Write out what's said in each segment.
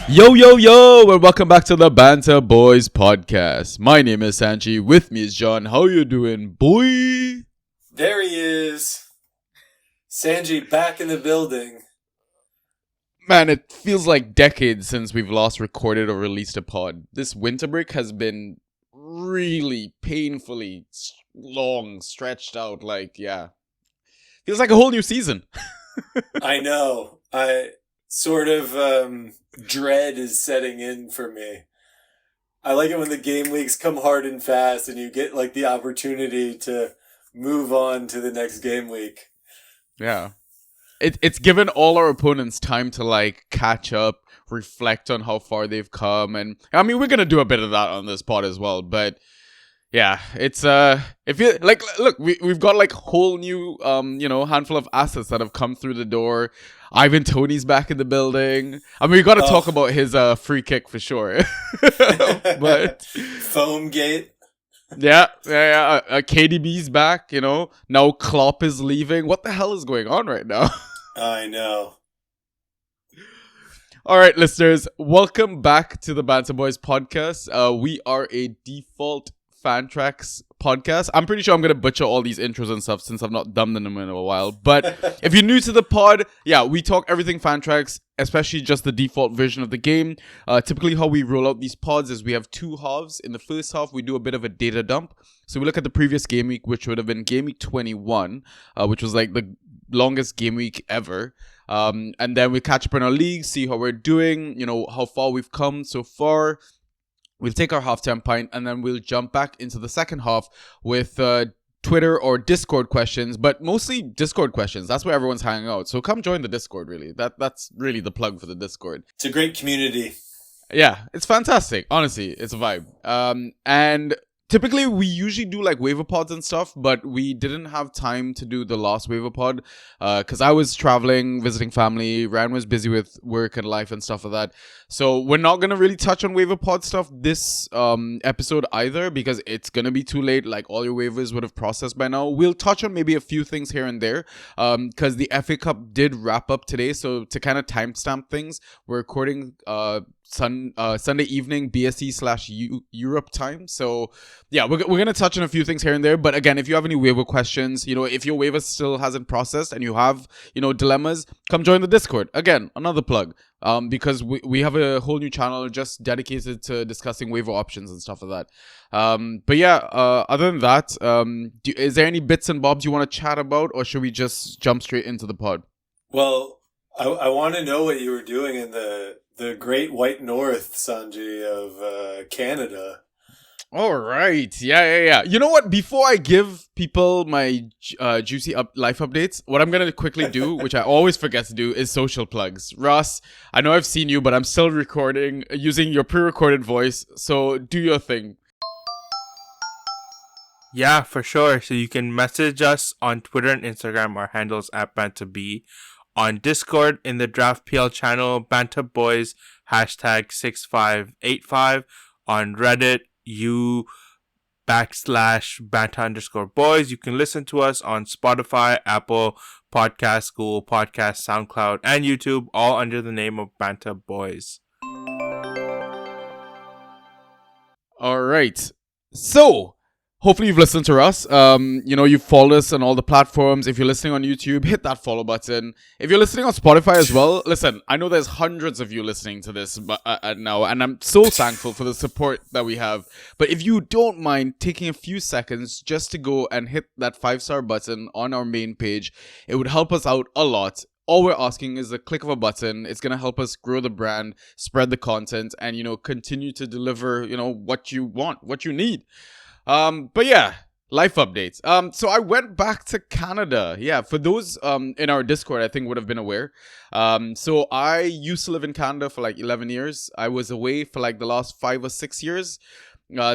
Yo, yo, yo, and welcome back to the Banter Boys podcast. My name is Sanji. With me is John. How you doing, boy? There he is. Sanji back in the building. Man, it feels like decades since we've last recorded or released a pod. This winter break has been really painfully long, stretched out. Feels like a whole new season. I know. Dread is setting in for me. I like it when the game weeks come hard and fast and you get like the opportunity to move on to the next game week. Yeah. It's given all our opponents time to like catch up, reflect on how far they've come, and I mean we're gonna do a bit of that on this pod as well, but yeah, it's if you like look, we've got like whole new handful of assets that have come through the door. Ivan Toney's back in the building. I mean we gotta talk about his free kick for sure. But Foamgate. Yeah. KDB's back, Now Klopp is leaving. What the hell is going on right now? I know. All right, listeners, welcome back to the Banter Boys podcast. We are a default fan tracks podcast. I'm pretty sure I'm going to butcher all these intros and stuff since I've not done them in a while. But if you're new to the pod, yeah, we talk everything fan tracks, especially just the default version of the game. Typically how we roll out these pods is we have two halves. In the first half, we do a bit of a data dump. So we look at the previous game week, which would have been game week 21, which was like the longest game week ever. And then we catch up in our league, see how we're doing, how far we've come so far. We'll take our halftime pint and then we'll jump back into the second half with Twitter or Discord questions, but mostly Discord questions. That's where everyone's hanging out. So come join the Discord, really. That's really the plug for the Discord. It's a great community. Yeah, it's fantastic. Honestly, it's a vibe. And typically, we usually do like waiver pods and stuff, but we didn't have time to do the last waiver pod because I was traveling, visiting family. Ryan was busy with work and life and stuff like that. So we're not going to really touch on waiver pod stuff this episode either because it's going to be too late. Like all your waivers would have processed by now. We'll touch on maybe a few things here and there because the FA Cup did wrap up today. So to kind of timestamp things, we're recording Sunday evening BST/Europe time. So yeah, we're going to touch on a few things here and there. But again, if you have any waiver questions, if your waiver still hasn't processed and you have, dilemmas, come join the Discord. Again, another plug. Because we have a whole new channel just dedicated to discussing waiver options and stuff like that. But yeah, other than that, is there any bits and bobs you want to chat about, or should we just jump straight into the pod? Well, I want to know what you were doing in the Great White North, Sanji, of Canada. All right. Yeah. You know what? Before I give people my juicy life updates, what I'm going to quickly do, which I always forget to do, is social plugs. Ross, I know I've seen you, but I'm still recording using your pre-recorded voice. So do your thing. Yeah, for sure. So you can message us on Twitter and Instagram. Our handles at BanterB. On Discord, in the Draft PL channel, Banter Boys, #6585. On Reddit, /Banter_boys. You can listen to us on Spotify, Apple Podcasts, Google Podcasts, SoundCloud, and YouTube, all under the name of Banter Boys. All right. So, hopefully you've listened to us. You've followed us on all the platforms. If you're listening on YouTube, hit that follow button. If you're listening on Spotify as well, listen, I know there's hundreds of you listening to this now, and I'm so thankful for the support that we have. But if you don't mind taking a few seconds just to go and hit that 5-star button on our main page, it would help us out a lot. All we're asking is a click of a button. It's going to help us grow the brand, spread the content, and, continue to deliver, what you want, what you need. But yeah, life updates. So I went back to Canada. Yeah, for those in our Discord, I think would have been aware. So I used to live in Canada for like 11 years. I was away for like the last 5 or 6 years.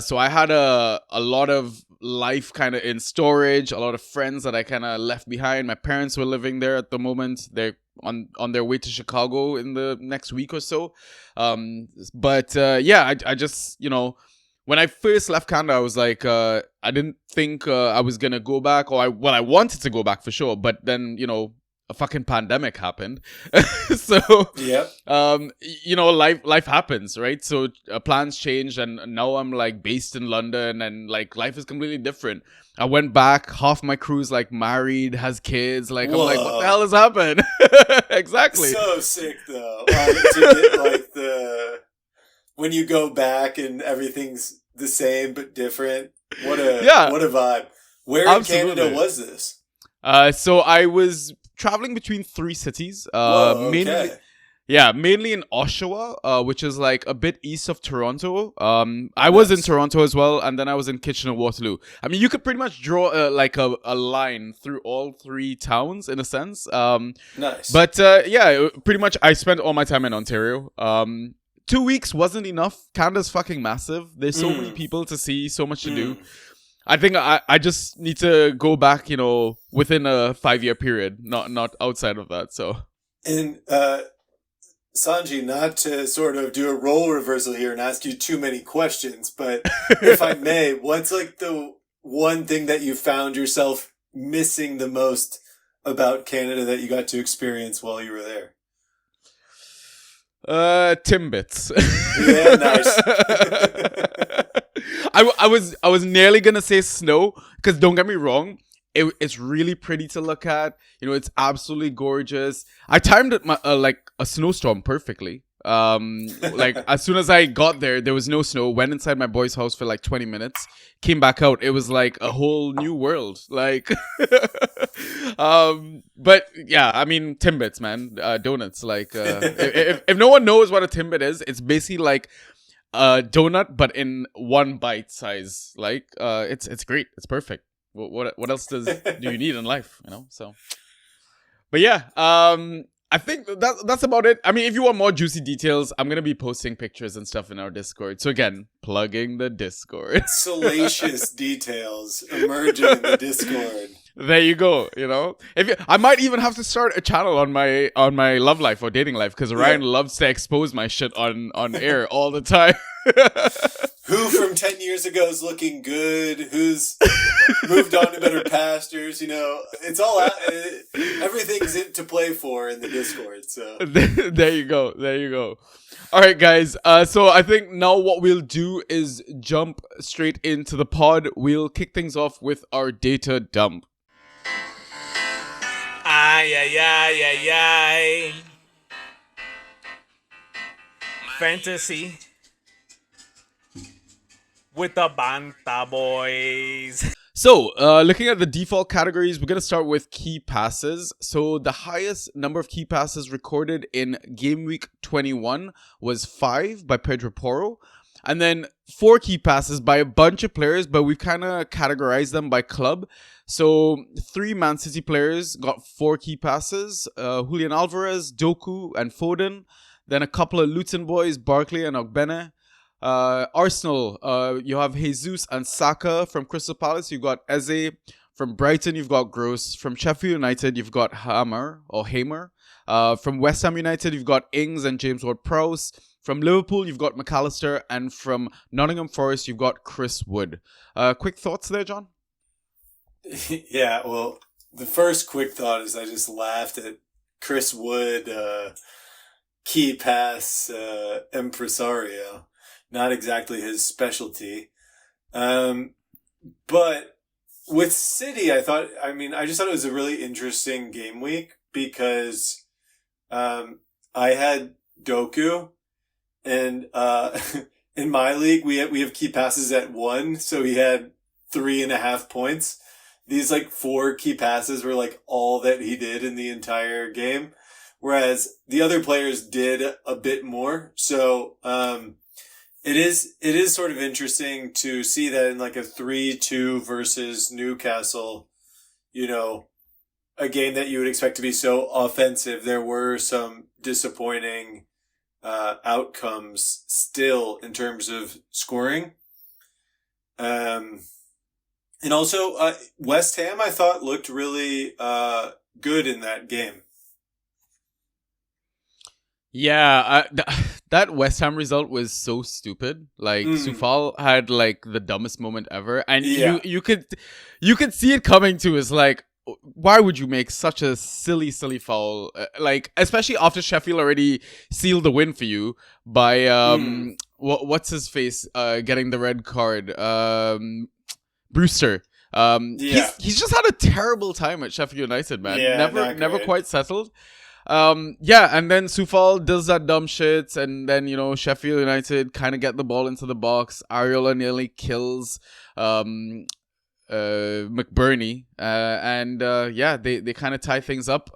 So I had a lot of life kind of in storage, a lot of friends that I kind of left behind. My parents were living there at the moment. They're on their way to Chicago in the next week or so. But I just, when I first left Canada, I was like, I didn't think I was going to go back, or I wanted to go back for sure. But then, a fucking pandemic happened. So, Yep. life happens, right? So plans changed, and now I'm like based in London, and like life is completely different. I went back, half my crew's like married, has kids. Like, I'm like, what the hell has happened? Exactly. So sick though. To get like when you go back and everything's the same but different. What a vibe. Where Absolutely. in Canada was this? So I was traveling between 3 cities. Whoa, Mainly, okay. mainly in Oshawa, which is like a bit east of Toronto. I was in Toronto as well, and then I was in Kitchener-Waterloo. I mean, you could pretty much draw a line through all 3 towns in a sense. Nice. But pretty much I spent all my time in Ontario. 2 weeks wasn't enough. Canada's fucking massive. There's so many people to see, so much to do. I think I just need to go back, within a 5-year period, not outside of that. So, And Sanji, not to sort of do a role reversal here and ask you too many questions, but if I may, what's like the one thing that you found yourself missing the most about Canada that you got to experience while you were there? Timbits. Yeah, nice. I was nearly gonna say snow, because don't get me wrong, it's really pretty to look at. It's absolutely gorgeous. I timed it like a snowstorm perfectly. Like as soon as I got there was no snow. Went inside my boy's house for like 20 minutes. Came back out. It was like a whole new world. Like, but yeah, I mean Timbits, man, donuts. Like, if no one knows what a Timbit is, it's basically like a donut but in one bite size. Like, it's great. It's perfect. What else do you need in life? So. But yeah, I think that's about it. I mean, if you want more juicy details, I'm gonna be posting pictures and stuff in our Discord. So again, plugging the Discord. Salacious details emerging in the Discord. There you go. I might even have to start a channel on my love life or dating life, because Ryan loves to expose my shit on air all the time. Who from 10 years ago is looking good? Who's moved on to better pastures? It's all out. Everything's in to play for in the Discord. So there you go. All right, guys. So I think now what we'll do is jump straight into the pod. We'll kick things off with our data dump. Ay, ay, ay, ay, ay. Fantasy with the Banta Boys. So, looking at the default categories, we're going to start with key passes. So, the highest number of key passes recorded in Game Week 21 was 5 by Pedro Porro. And then 4 key passes by a bunch of players, but we've kind of categorized them by club. So 3 Man City players got 4 key passes. Julian Alvarez, Doku, and Foden. Then a couple of Luton boys, Barkley and Ogbene. Arsenal, you have Jesus and Saka. From Crystal Palace, you've got Eze. From Brighton, you've got Gross. From Sheffield United, you've got Hamer. From West Ham United, you've got Ings and James Ward-Prowse. From Liverpool, you've got McAllister. And from Nottingham Forest, you've got Chris Wood. Quick thoughts there, John? Yeah, well, the first quick thought is I just laughed at Chris Wood, key pass impresario. Not exactly his specialty. But with City, I just thought it was a really interesting game week because I had Doku, and in my league we have key passes at 1, so he had 3.5 points. These 4 key passes were all that he did in the entire game, whereas the other players did a bit more. So it is sort of interesting to see that in a 3-2 versus Newcastle, a game that you would expect to be so offensive. There were some disappointing outcomes still in terms of scoring. And also, West Ham, I thought, looked really good in that game. Yeah, that West Ham result was so stupid. Soufal had the dumbest moment ever, and you could see it coming too. It's why would you make such a silly foul? Like, especially after Sheffield already sealed the win for you by what's his face getting the red card, Brewster. He's just had a terrible time at Sheffield United, man. Yeah, never quite settled. And then Sufal does that dumb shit, and then Sheffield United kind of get the ball into the box. Ariola nearly kills McBurney, they kind of tie things up.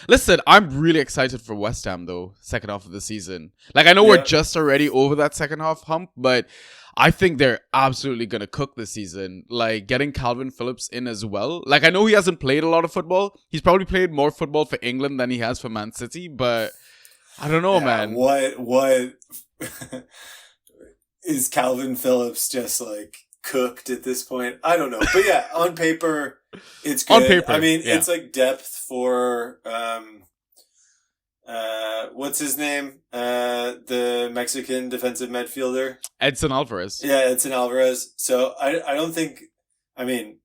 Listen, I'm really excited for West Ham though, second half of the season. Like, I know we're just already over that second half hump, but I think they're absolutely gonna cook this season. Like, getting Calvin Phillips in as well. Like, I know he hasn't played a lot of football. He's probably played more football for England than he has for Man City, but I don't know, man. What is Calvin Phillips just like cooked at this point? I don't know, but yeah, on paper it's good. On paper, I mean, it's like depth for what's his name, the Mexican defensive midfielder, Edson Alvarez. Yeah, Edson Alvarez. So I don't think, I mean,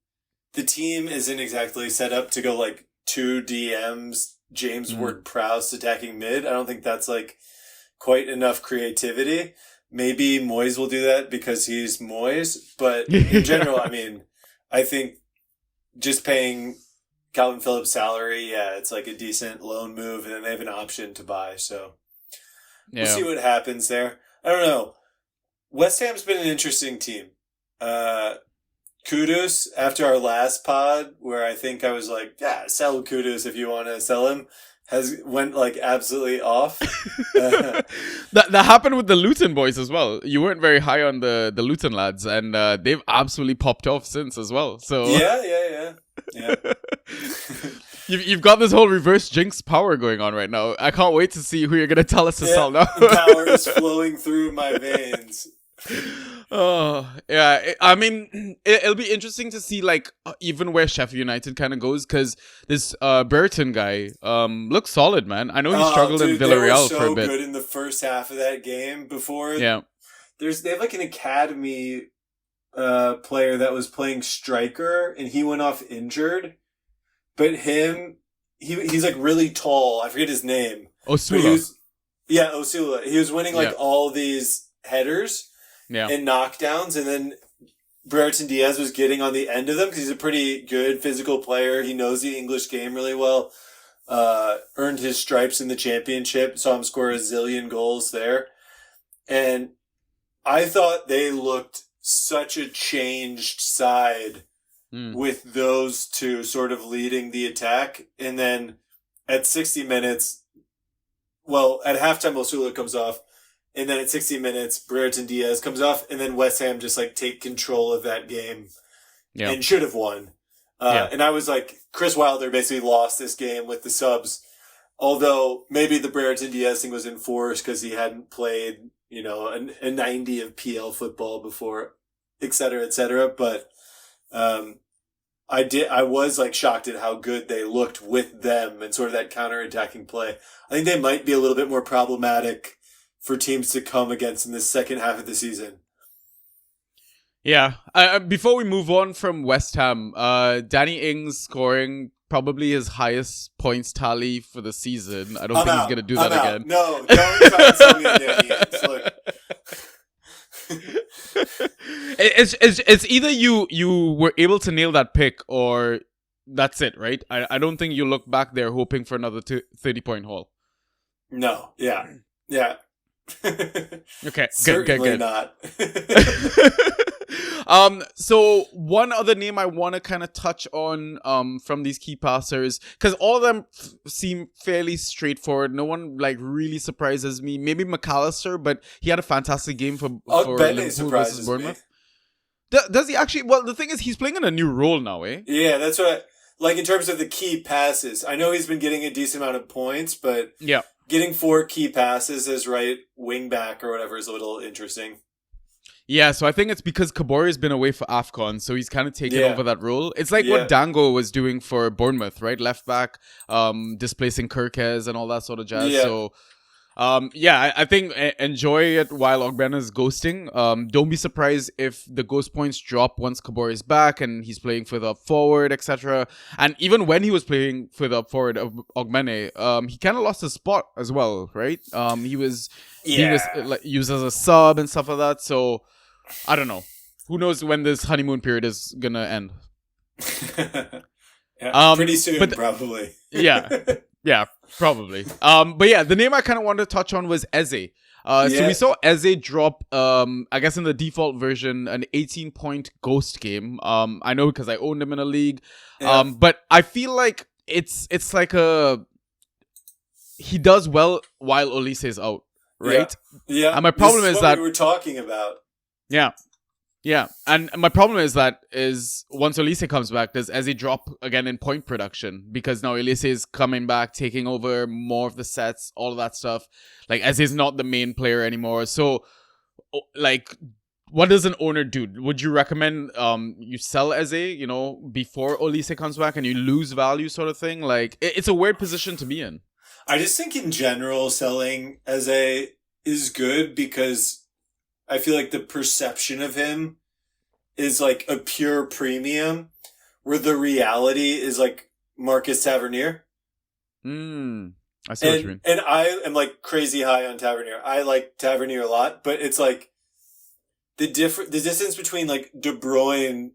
the team isn't exactly set up to go like two DMs, James Ward-Prowse attacking mid. I don't think that's like quite enough creativity. Maybe Moyes will do that because he's Moyes, but in general, I mean, I think just paying Calvin Phillips' salary, it's like a decent loan move, and then they have an option to buy, so we'll see what happens there. I don't know. West Ham's been an interesting team. Kudus, after our last pod, where I think I was like, yeah, sell Kudus if you want to sell him, went like absolutely off. That happened with the Luton boys as well. You weren't very high on the Luton lads, and they've absolutely popped off since as well. So yeah. You've got this whole reverse jinx power going on right now. I can't wait to see who you're gonna tell us to sell now. Power is flowing through my veins. Oh yeah, I mean, it'll be interesting to see like even where Sheffield United kind of goes, because this Burton guy looks solid, man. I know he struggled in Villarreal for a bit. They were so good in the first half of that game. Before they have like an academy player that was playing striker, and he went off injured. But he's like really tall. I forget his name. Osula. Osula. He was winning like all these headers. And knockdowns, and then Brereton Diaz was getting on the end of them because he's a pretty good physical player. He knows the English game really well. Earned his stripes in the championship. Saw him score a zillion goals there. And I thought they looked such a changed side with those two sort of leading the attack. And then at 60 minutes, at halftime, Osula comes off. And then at 60 minutes, Brereton Diaz comes off, and then West Ham just like take control of that game and should have won. And I was like, Chris Wilder basically lost this game with the subs. Although maybe the Brereton Diaz thing was enforced because he hadn't played, a 90 of PL football before, et cetera. But, I was like shocked at how good they looked with them and sort of that counter-attacking play. I think they might be a little bit more problematic for teams to come against in the second half of the season. Yeah. Before we move on from West Ham, Danny Ings scoring probably his highest points tally for the season. I don't think he's going to do that again. No, don't try to sell me on Danny Ings. Look. It's either you were able to nail that pick or that's it, right? I don't think you look back there hoping for another 30-point haul. No. Yeah. Okay, Certainly good. Not. So one other name I want to kind of touch on from these key passers, because all of them seem fairly straightforward. No one like really surprises me. Maybe McAllister, but he had a fantastic game for Liverpool versus Bournemouth. Does he actually? Well, the thing is, he's playing in a new role now, eh? Yeah, that's what. Like in terms of the key passes, I know he's been getting a decent amount of points, but getting 4 key passes as right wing back or whatever is a little interesting. Yeah, so I think it's because Kabori's been away for AFCON, so he's kind of taken over that role. It's like what Dango was doing for Bournemouth, right? Left back, displacing Kirkes and all that sort of jazz. So I think enjoy it while Ogbena is ghosting. Don't be surprised if the ghost points drop once Kabor is back and he's playing further up forward, etc. And even when he was playing further up forward of Ogbene, he kind of lost his spot as well, right? He was like, used as a sub and stuff like that. So I don't know. Who knows when this honeymoon period is gonna end? Pretty soon, probably. Yeah, probably. But yeah, the name I kind of wanted to touch on was Eze. So we saw Eze drop, I guess in the default version, an 18-point ghost game. I know because I owned him in a league. But I feel like it's like he does well while Olise is out, right? Yeah. And my problem is that we were talking about. Yeah, and my problem is once Olise comes back, does Eze drop again in point production? Because now Olise is coming back, taking over more of the sets, all of that stuff. Like, Eze is not the main player anymore. So, like, what does an owner do? Would you recommend you sell Eze, before Olise comes back and you lose value sort of thing? Like, it's a weird position to be in. I just think in general, selling Eze is good because I feel like the perception of him is like a pure premium, where the reality is like Marcus Tavernier. I see what you mean. And I am like crazy high on Tavernier. I like Tavernier a lot, but it's like the distance between like De Bruyne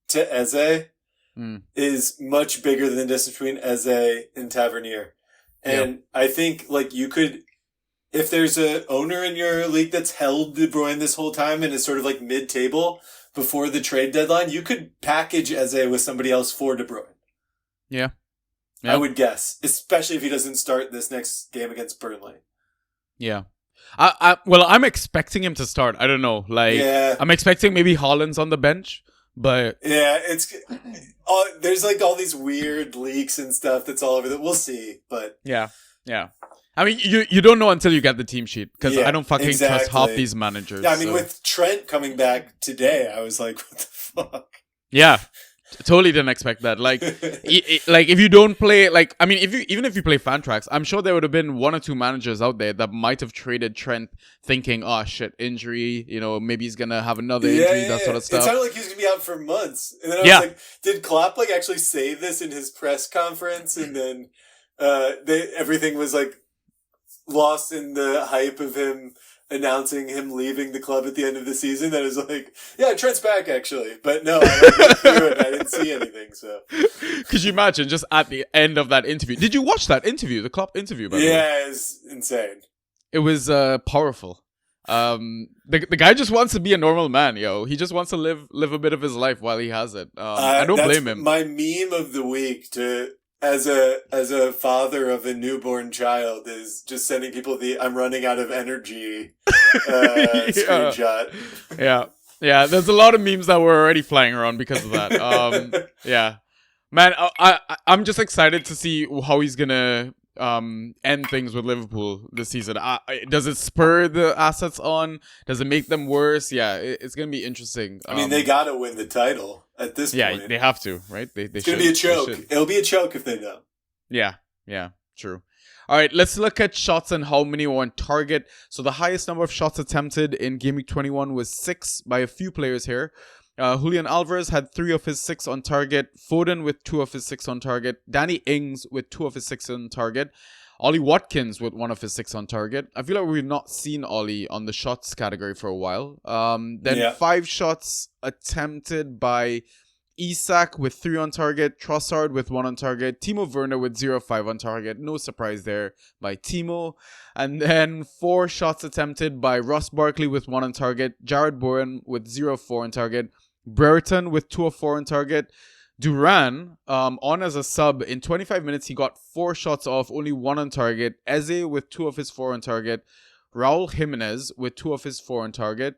to Eze is much bigger than the distance between Eze and Tavernier. And I think like you could, if there's a owner in your league that's held De Bruyne this whole time and is sort of like mid-table before the trade deadline, you could package Eze with somebody else for De Bruyne. Yeah. I would guess, especially if he doesn't start this next game against Burnley. Yeah. I'm expecting him to start. I don't know. I'm expecting maybe Haaland's on the bench, but it's there's like all these weird leaks and stuff that's all over that. We'll see, but yeah. I mean, you don't know until you get the team sheet, because I don't fucking trust half these managers. Yeah, I mean, with Trent coming back today, I was like, what the fuck? Yeah, totally didn't expect that. Like, if you don't play, like, I mean, even if you play Fantrax, I'm sure there would have been one or two managers out there that might have traded Trent thinking, oh shit, injury, maybe he's gonna have another injury, that sort of stuff. It sounded like he was gonna be out for months. And then I was like, did Klopp like actually say this in his press conference? And then everything was like lost in the hype of him announcing him leaving the club at the end of the season. That is like, yeah, Trent's back actually, but no, I didn't see anything. So, could you imagine just at the end of that interview? Did you watch that interview, the Klopp interview? By the way? Yeah, it was insane. It was powerful. The guy just wants to be a normal man, yo. He just wants to live a bit of his life while he has it. I don't blame him. My meme of the week as a father of a newborn child is just sending people the "I'm running out of energy" screenshot. Yeah. There's a lot of memes that were already flying around because of that. Yeah, man, I'm just excited to see how he's gonna end things with Liverpool this season. Does it spur the assets on? Does it make them worse? Yeah, it's gonna be interesting. I mean, they gotta win the title at this point. Yeah, they have to, right? It's gonna be a choke. It'll be a choke if they don't. Yeah, true. All right, let's look at shots and how many were on target. So the highest number of shots attempted in Game Week 21 was 6 by a few players here. Julian Alvarez had 3 of his 6 on target. Foden with 2 of his 6 on target. Danny Ings with 2 of his 6 on target. Ollie Watkins with 1 of his 6 on target. I feel like we've not seen Ollie on the shots category for a while. Then 5 shots attempted by Isak with 3 on target. Trossard with 1 on target. Timo Werner with 0-5 on target. No surprise there by Timo. And then 4 shots attempted by Ross Barkley with 1 on target. Jared Bowen with 0-4 on target. Brereton with 2 of 4 on target. Duran, on as a sub, in 25 minutes, he got 4 shots off, only 1 on target. Eze with 2 of his 4 on target. Raul Jimenez with 2 of his 4 on target.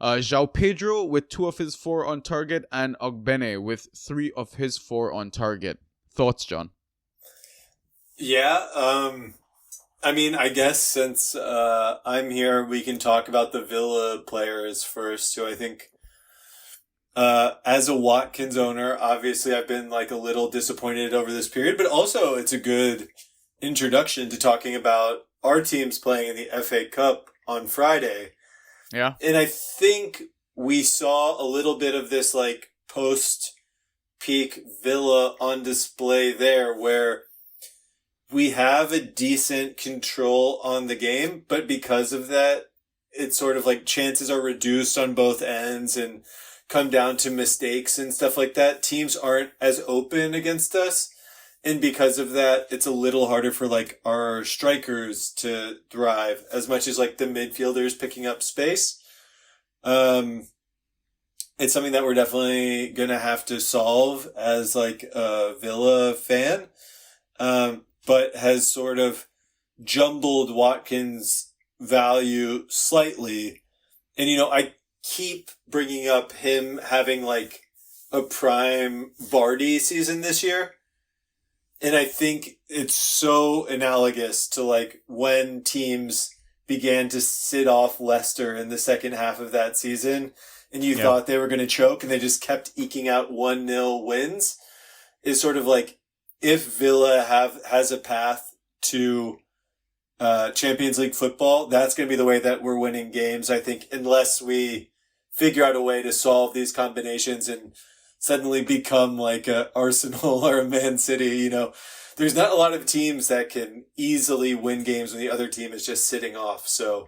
João Pedro with 2 of his 4 on target. And Ogbene with 3 of his 4 on target. Thoughts, John? Yeah, I mean, I guess since I'm here, we can talk about the Villa players first, who I think... as a Watkins owner, obviously I've been like a little disappointed over this period, but also it's a good introduction to talking about our team's playing in the FA Cup on Friday. Yeah. And I think we saw a little bit of this like post-peak Villa on display there where we have a decent control on the game, but because of that, it's sort of like chances are reduced on both ends and come down to mistakes and stuff like that. Teams aren't as open against us. And because of that, it's a little harder for like our strikers to thrive as much as like the midfielders picking up space. It's something that we're definitely going to have to solve as like a Villa fan. But has sort of jumbled Watkins' value slightly. And, you know, I keep bringing up him having like a prime Vardy season this year. And I think it's so analogous to like when teams began to sit off Leicester in the second half of that season and you thought they were going to choke and they just kept eking out 1-0 wins, is sort of like, if Villa has a path to Champions League football, that's going to be the way that we're winning games, I think, unless we figure out a way to solve these combinations and suddenly become like a Arsenal or a Man City. You know, there's not a lot of teams that can easily win games when the other team is just sitting off. So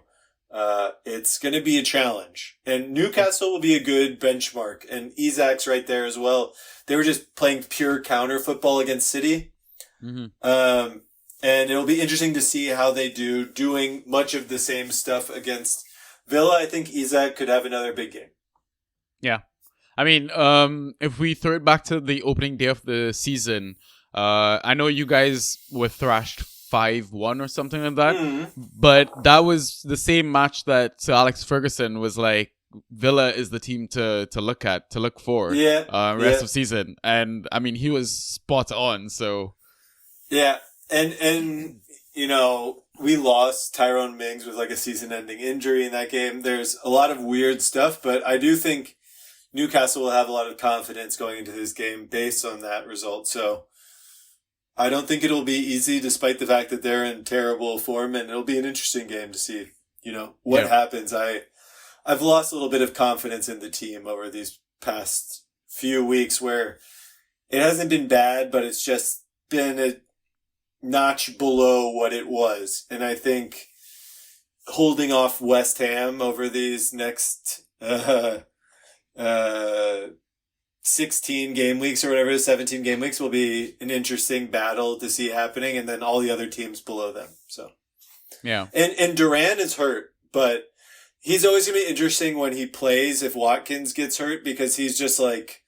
it's going to be a challenge. And Newcastle will be a good benchmark. And Isak's right there as well. They were just playing pure counter football against City. Mm-hmm. And it'll be interesting to see how they do doing much of the same stuff against Villa. I think Isak could have another big game. Yeah. I mean, if we throw it back to the opening day of the season, I know you guys were thrashed 5-1 or something like that, but that was the same match that Sir Alex Ferguson was like, Villa is the team to look for rest of season. And I mean, he was spot on. So yeah. And you know, we lost Tyrone Mings with like a season-ending injury in that game. There's a lot of weird stuff, but I do think Newcastle will have a lot of confidence going into this game based on that result. So I don't think it'll be easy despite the fact that they're in terrible form, and it'll be an interesting game to see, you know, what happens. I've lost a little bit of confidence in the team over these past few weeks where it hasn't been bad, but it's just been a notch below what it was. And I think holding off West Ham over these next 16 game weeks or whatever, 17 game weeks will be an interesting battle to see happening, and then all the other teams below them. So yeah. And Duran is hurt, but he's always going to be interesting when he plays if Watkins gets hurt, because he's just like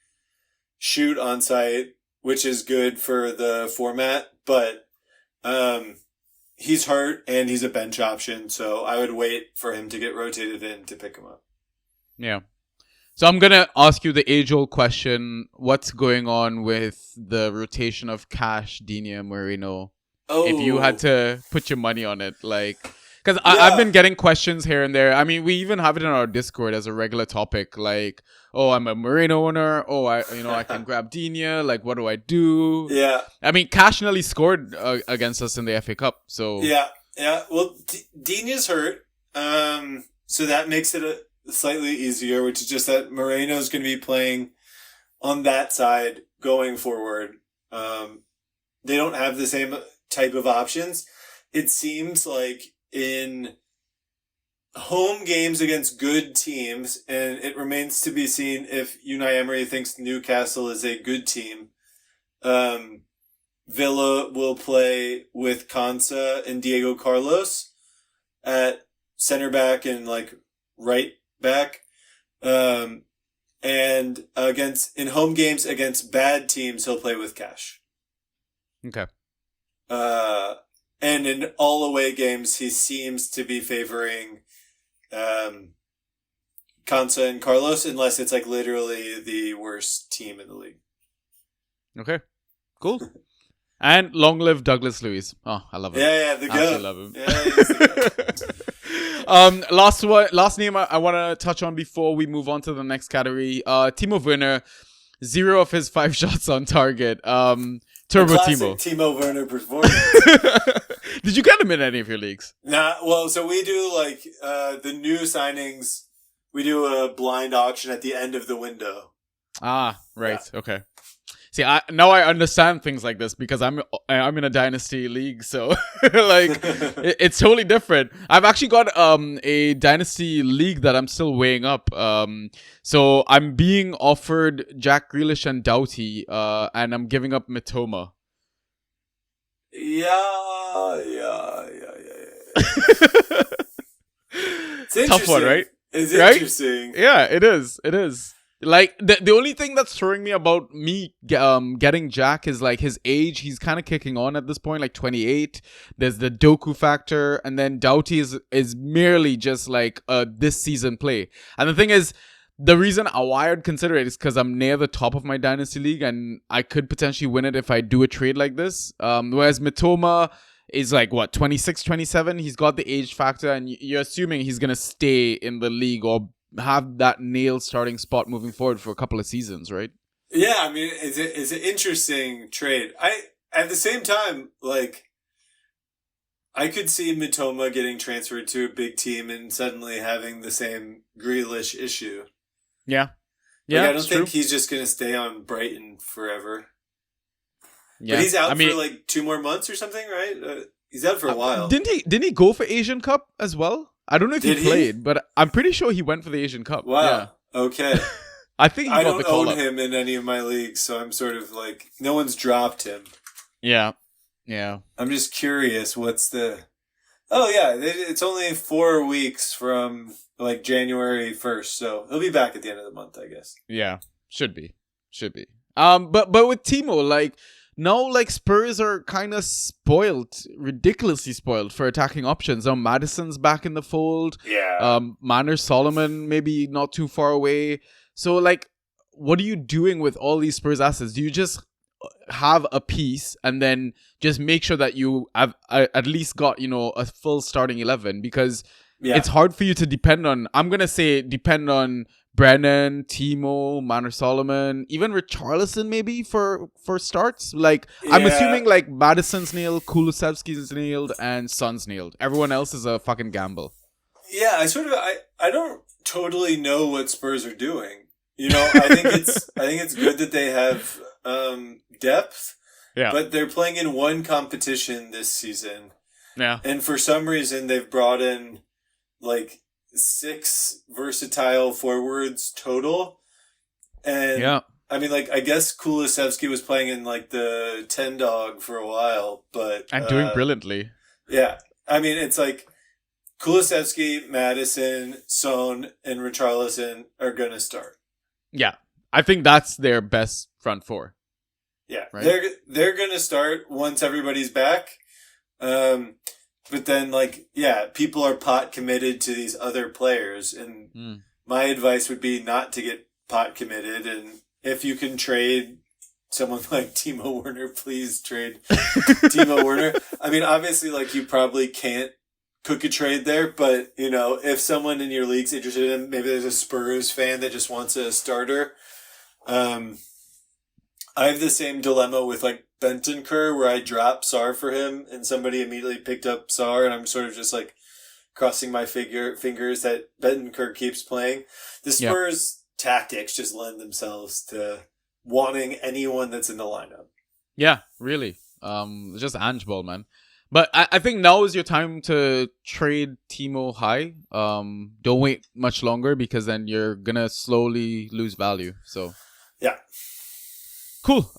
shoot on site, which is good for the format, but he's hurt and he's a bench option, so I would wait for him to get rotated in to pick him up. Yeah. So I'm going to ask you the age-old question. What's going on with the rotation of Cash, Digne, Moreno? Oh. If you had to put your money on it, like... Because I've been getting questions here and there. I mean, we even have it in our Discord as a regular topic. Like, oh, I'm a Moreno owner. Oh, I can grab Digne. Like, what do I do? Yeah. I mean, Cash nearly scored against us in the FA Cup. So yeah. Well, Digne's hurt. So that makes it slightly easier, which is just that Moreno's going to be playing on that side going forward. They don't have the same type of options. It seems like in home games against good teams, and it remains to be seen if Unai Emery thinks Newcastle is a good team, Villa will play with Konsa and Diego Carlos at center back and like right back. And in home games against bad teams, he'll play with Cash. Okay. And in all away games, he seems to be favoring Konsa and Carlos, unless it's like literally the worst team in the league. Okay, cool. And long live Douglas Luiz. Oh, I love him. Yeah, the goat. I love him. Yeah, he's the goat. Last name I want to touch on before we move on to the next category. Timo Werner, 0 of his 5 shots on target. Turbo classic Timo. Timo Werner performance. Did you get him in any of your leagues? Nah, well, so we do like the new signings. We do a blind auction at the end of the window. Ah, right. Yeah. Okay. See, now I understand things like this because I'm in a dynasty league, so like it's totally different. I've actually got a dynasty league that I'm still weighing up. So I'm being offered Jack Grealish and Doughty, and I'm giving up Mitoma. Yeah. It's interesting. Tough one, right? It's interesting. Right? Yeah, it is. It is. Like, the only thing that's throwing me about me getting Jack is, like, his age. He's kind of kicking on at this point, like 28. There's the Doku factor. And then Doughty is merely just, like, this season play. And the thing is, the reason why I'd consider it is because I'm near the top of my Dynasty League. And I could potentially win it if I do a trade like this. Whereas Mitoma is, like, what, 26, 27? He's got the age factor. And you're assuming he's going to stay in the league or have that nailed starting spot moving forward for a couple of seasons, right? Yeah, I mean, it's an interesting trade. At the same time, like, I could see Mitoma getting transferred to a big team and suddenly having the same Grealish issue. Yeah. Yeah, I don't think he's just going to stay on Brighton forever. Yeah. But he's out for like 2 more months or something, right? He's out for a while. Didn't he go for Asian Cup as well? I don't know if he played, but I'm pretty sure he went for the Asian Cup. Wow. Yeah. Okay. I think I don't own him in any of my leagues, so I'm sort of like, no one's dropped him. Yeah. Yeah. I'm just curious, what's the... Oh, yeah, it's only 4 weeks from, like, January 1st, so he'll be back at the end of the month, I guess. Yeah. Should be. But with Timo, like... Now, like, Spurs are kind of spoiled, ridiculously spoiled for attacking options. Now, Maddison's back in the fold. Yeah. Manor Solomon maybe not too far away. So, like, what are you doing with all these Spurs assets? Do you just have a piece and then just make sure that you have at least got, a full starting 11? Because it's hard for you to depend on, I'm going to say depend on Brennan, Timo, Manor Solomon, even Richarlison maybe for starts. Like, I'm assuming like Maddison's nailed, Kulusevski's nailed, and Son's nailed. Everyone else is a fucking gamble. Yeah, I don't totally know what Spurs are doing. I think it's good that they have depth. Yeah. But they're playing in one competition this season. Yeah. And for some reason they've brought in like 6 versatile forwards total. And I mean, like, I guess Kulusevski was playing in like the 10 dog for a while, but and doing brilliantly. Yeah. I mean, it's like Kulusevski, Maddison, Son, and Richarlison are gonna start. Yeah. I think that's their best front four. Yeah. Right? They're gonna start once everybody's back. But then, like, people are pot committed to these other players. And my advice would be not to get pot committed. And if you can trade someone like Timo Werner, please trade Timo Werner. I mean, obviously, like, you probably can't cook a trade there. But, if someone in your league's interested in, maybe there's a Spurs fan that just wants a starter. I have the same dilemma with, like, Bentancur, where I dropped Sarr for him and somebody immediately picked up Sarr, and I'm sort of just like crossing my fingers that Bentancur keeps playing. The Spurs tactics just lend themselves to wanting anyone that's in the lineup. Yeah, really. Just Ange ball, man. But I think now is your time to trade Timo high. Don't wait much longer because then you're gonna slowly lose value. So yeah. Cool.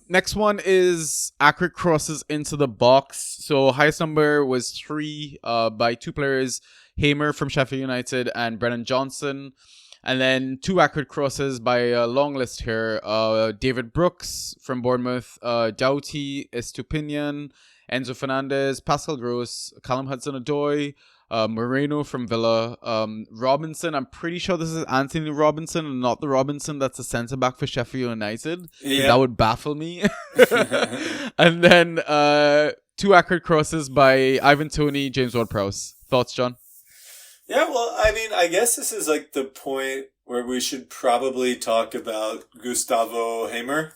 Next one is accurate crosses into the box. So highest number was 3 by 2 players, Hamer from Sheffield United and Brennan Johnson. And then 2 accurate crosses by a long list here. David Brooks from Bournemouth, Doughty, Estupinian, Enzo Fernandez, Pascal Gross, Callum Hudson-Odoi, Moreno from Villa, Robinson. I'm pretty sure this is Anthony Robinson and not the Robinson that's a centre back for Sheffield United. Yeah. That would baffle me. And then 2 accurate crosses by Ivan Toney, James Ward-Prowse. Thoughts, John? Yeah, well, I mean, I guess this is like the point where we should probably talk about Gustavo Hamer.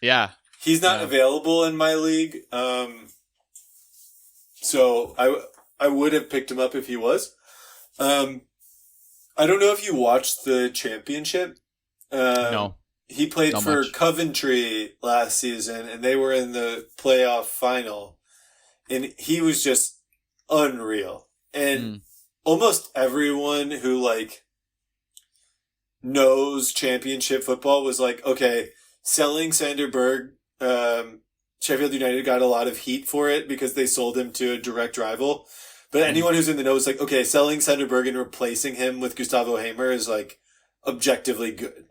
Yeah. He's not available in my league. So I would have picked him up if he was. I don't know if you watched the championship. No. He played Not for much. Coventry last season, and they were in the playoff final. And he was just unreal. And almost everyone who, like, knows championship football was like, okay, selling Sander Berg, Sheffield United got a lot of heat for it because they sold him to a direct rival. But anyone who's in the know is like, okay, selling Sander Berg and replacing him with Gustavo Hamer is, like, objectively good.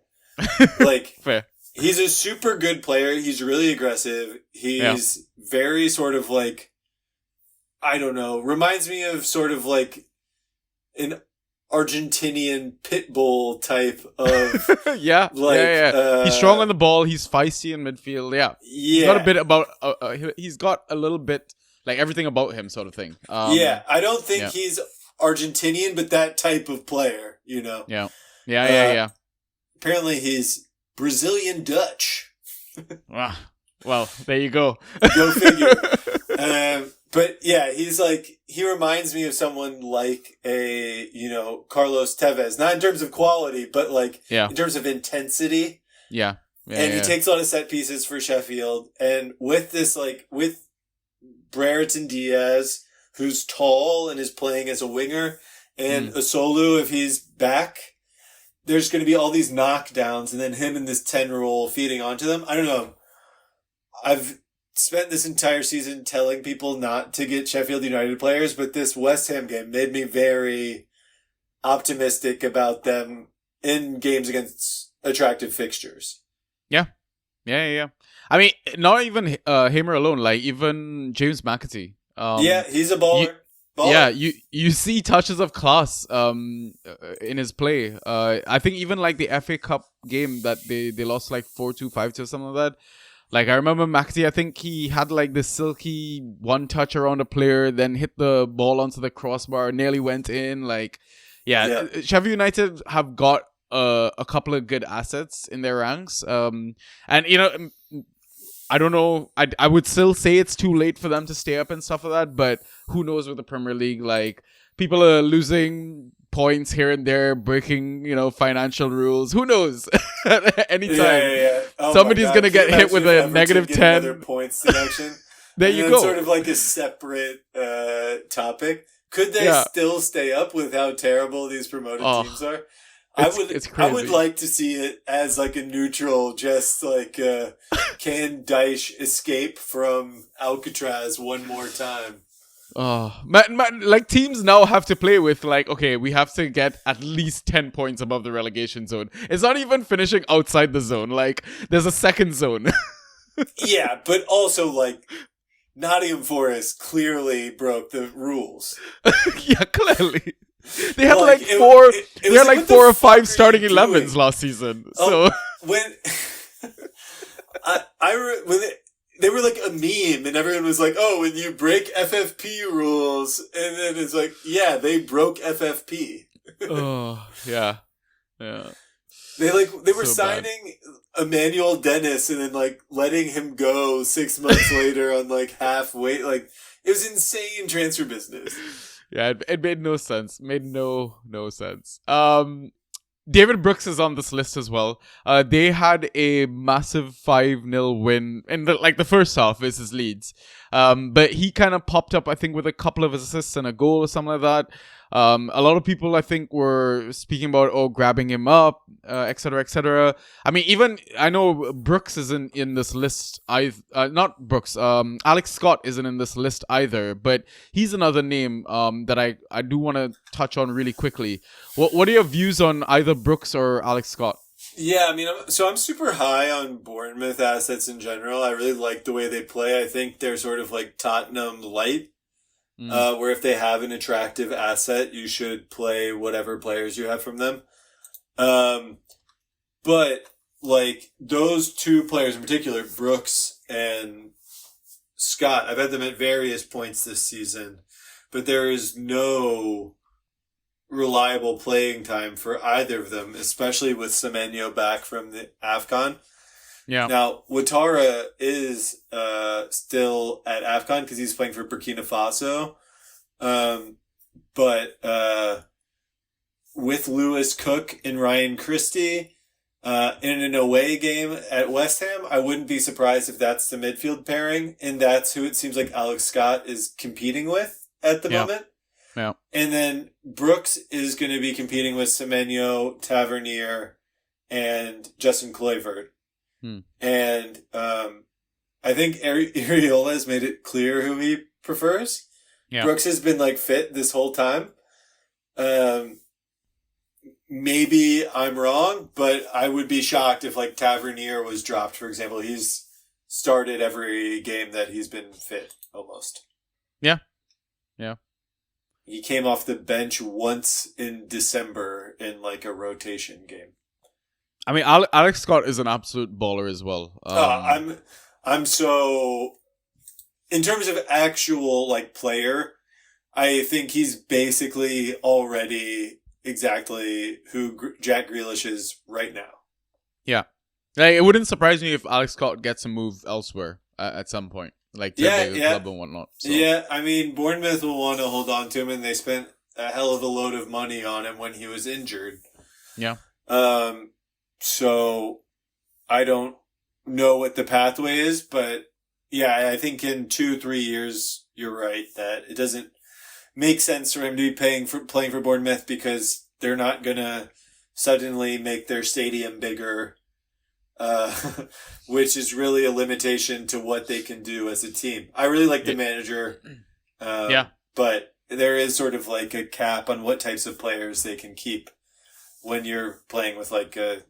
Like, Fair. he's a super good player. He's really aggressive. He's very sort of like, I don't know, reminds me of sort of like an Argentinian pit bull type of Yeah. like, He's strong on the ball. He's feisty in midfield. Yeah. He's got a bit about. He's got a little bit like everything about him, sort of thing. I don't think he's Argentinian, but that type of player, you know. Yeah. Apparently, he's Brazilian Dutch. Well, there you go. Go figure. But yeah, he's like, he reminds me of someone like a, you know, Carlos Tevez. Not in terms of quality, but like in terms of intensity. Yeah. And he takes a lot of set pieces for Sheffield. And with this, like, with Brereton Diaz, who's tall and is playing as a winger, and Osolu, if he's back, there's going to be all these knockdowns, and then him in this 10 role feeding onto them. I don't know. I've spent this entire season telling people not to get Sheffield United players, but this West Ham game made me very optimistic about them in games against attractive fixtures. Yeah. I mean, not even Hamer alone. Like even James McAtee. He's a baller. Yeah, you see touches of class in his play. I think even like the FA Cup game that they lost like 4-2, 5-2 or something like that. Like I remember McAtee, I think he had like this silky one touch around a player, then hit the ball onto the crossbar, nearly went in. Like, Sheffield United have got a couple of good assets in their ranks. And you know, I don't know. I would still say it's too late for them to stay up and stuff like that. But who knows with the Premier League? Like people are losing points here and there, breaking financial rules. Who knows? Anytime somebody's gonna get hit with a negative 10 points deduction. There you go. Sort of like a separate topic. Could they still stay up with how terrible these promoted teams are? I would like to see it as like a neutral, just like can Daesh escape from Alcatraz one more time? Oh man, like teams now have to play with like, okay, we have to get at least 10 points above the relegation zone. It's not even finishing outside the zone. Like there's a second zone. Yeah, but also like Nottingham Forest clearly broke the rules. Yeah, clearly. They had like four. They had like 4 or 5 starting 11s last season. So when when they were like a meme, and everyone was like, "Oh, when you break FFP rules," and then it's like, "Yeah, they broke FFP." Oh yeah. They were So signing Emmanuel Dennis and then like letting him go 6 months later on like half weight. Like it was insane transfer business. Yeah, it made no sense. Made no sense. David Brooks is on this list as well. They had a massive 5-0 win in the first half versus Leeds. But he kind of popped up, I think, with a couple of assists and a goal or something like that. A lot of people, I think, were speaking about grabbing him up, etc., etc. I mean, even I know Brooks isn't in this list. Not Brooks. Alex Scott isn't in this list either. But he's another name that I do want to touch on really quickly. What are your views on either Brooks or Alex Scott? Yeah, I mean, I'm super high on Bournemouth assets in general. I really like the way they play. I think they're sort of like Tottenham light. Where if they have an attractive asset, you should play whatever players you have from them. But like those two players in particular, Brooks and Scott, I've had them at various points this season, but there is no reliable playing time for either of them, especially with Semenyo back from the AFCON. Yeah. Now, Ouattara is still at AFCON because he's playing for Burkina Faso. But with Lewis Cook and Ryan Christie in an away game at West Ham, I wouldn't be surprised if that's the midfield pairing, and that's who it seems like Alex Scott is competing with at the moment. Yeah. And then Brooks is going to be competing with Semenyo, Tavernier, and Justin Kluivert. And I think Areola has made it clear who he prefers. Yeah. Brooks has been like fit this whole time. Maybe I'm wrong, but I would be shocked if like Tavernier was dropped, for example. He's started every game that he's been fit, almost. Yeah. He came off the bench once in December in like a rotation game. I mean, Alex Scott is an absolute baller as well. I'm so, in terms of actual like player, I think he's basically already exactly who Jack Grealish is right now. Yeah. Like, it wouldn't surprise me if Alex Scott gets a move elsewhere at some point. Like to a bigger club and whatnot. So. Yeah, I mean, Bournemouth will want to hold on to him, and they spent a hell of a load of money on him when he was injured. Yeah. So I don't know what the pathway is, but yeah, I think in 2-3 years, you're right that it doesn't make sense for him to be playing for Bournemouth because they're not gonna suddenly make their stadium bigger, which is really a limitation to what they can do as a team. I really like the manager, but there is sort of like a cap on what types of players they can keep when you're playing with like a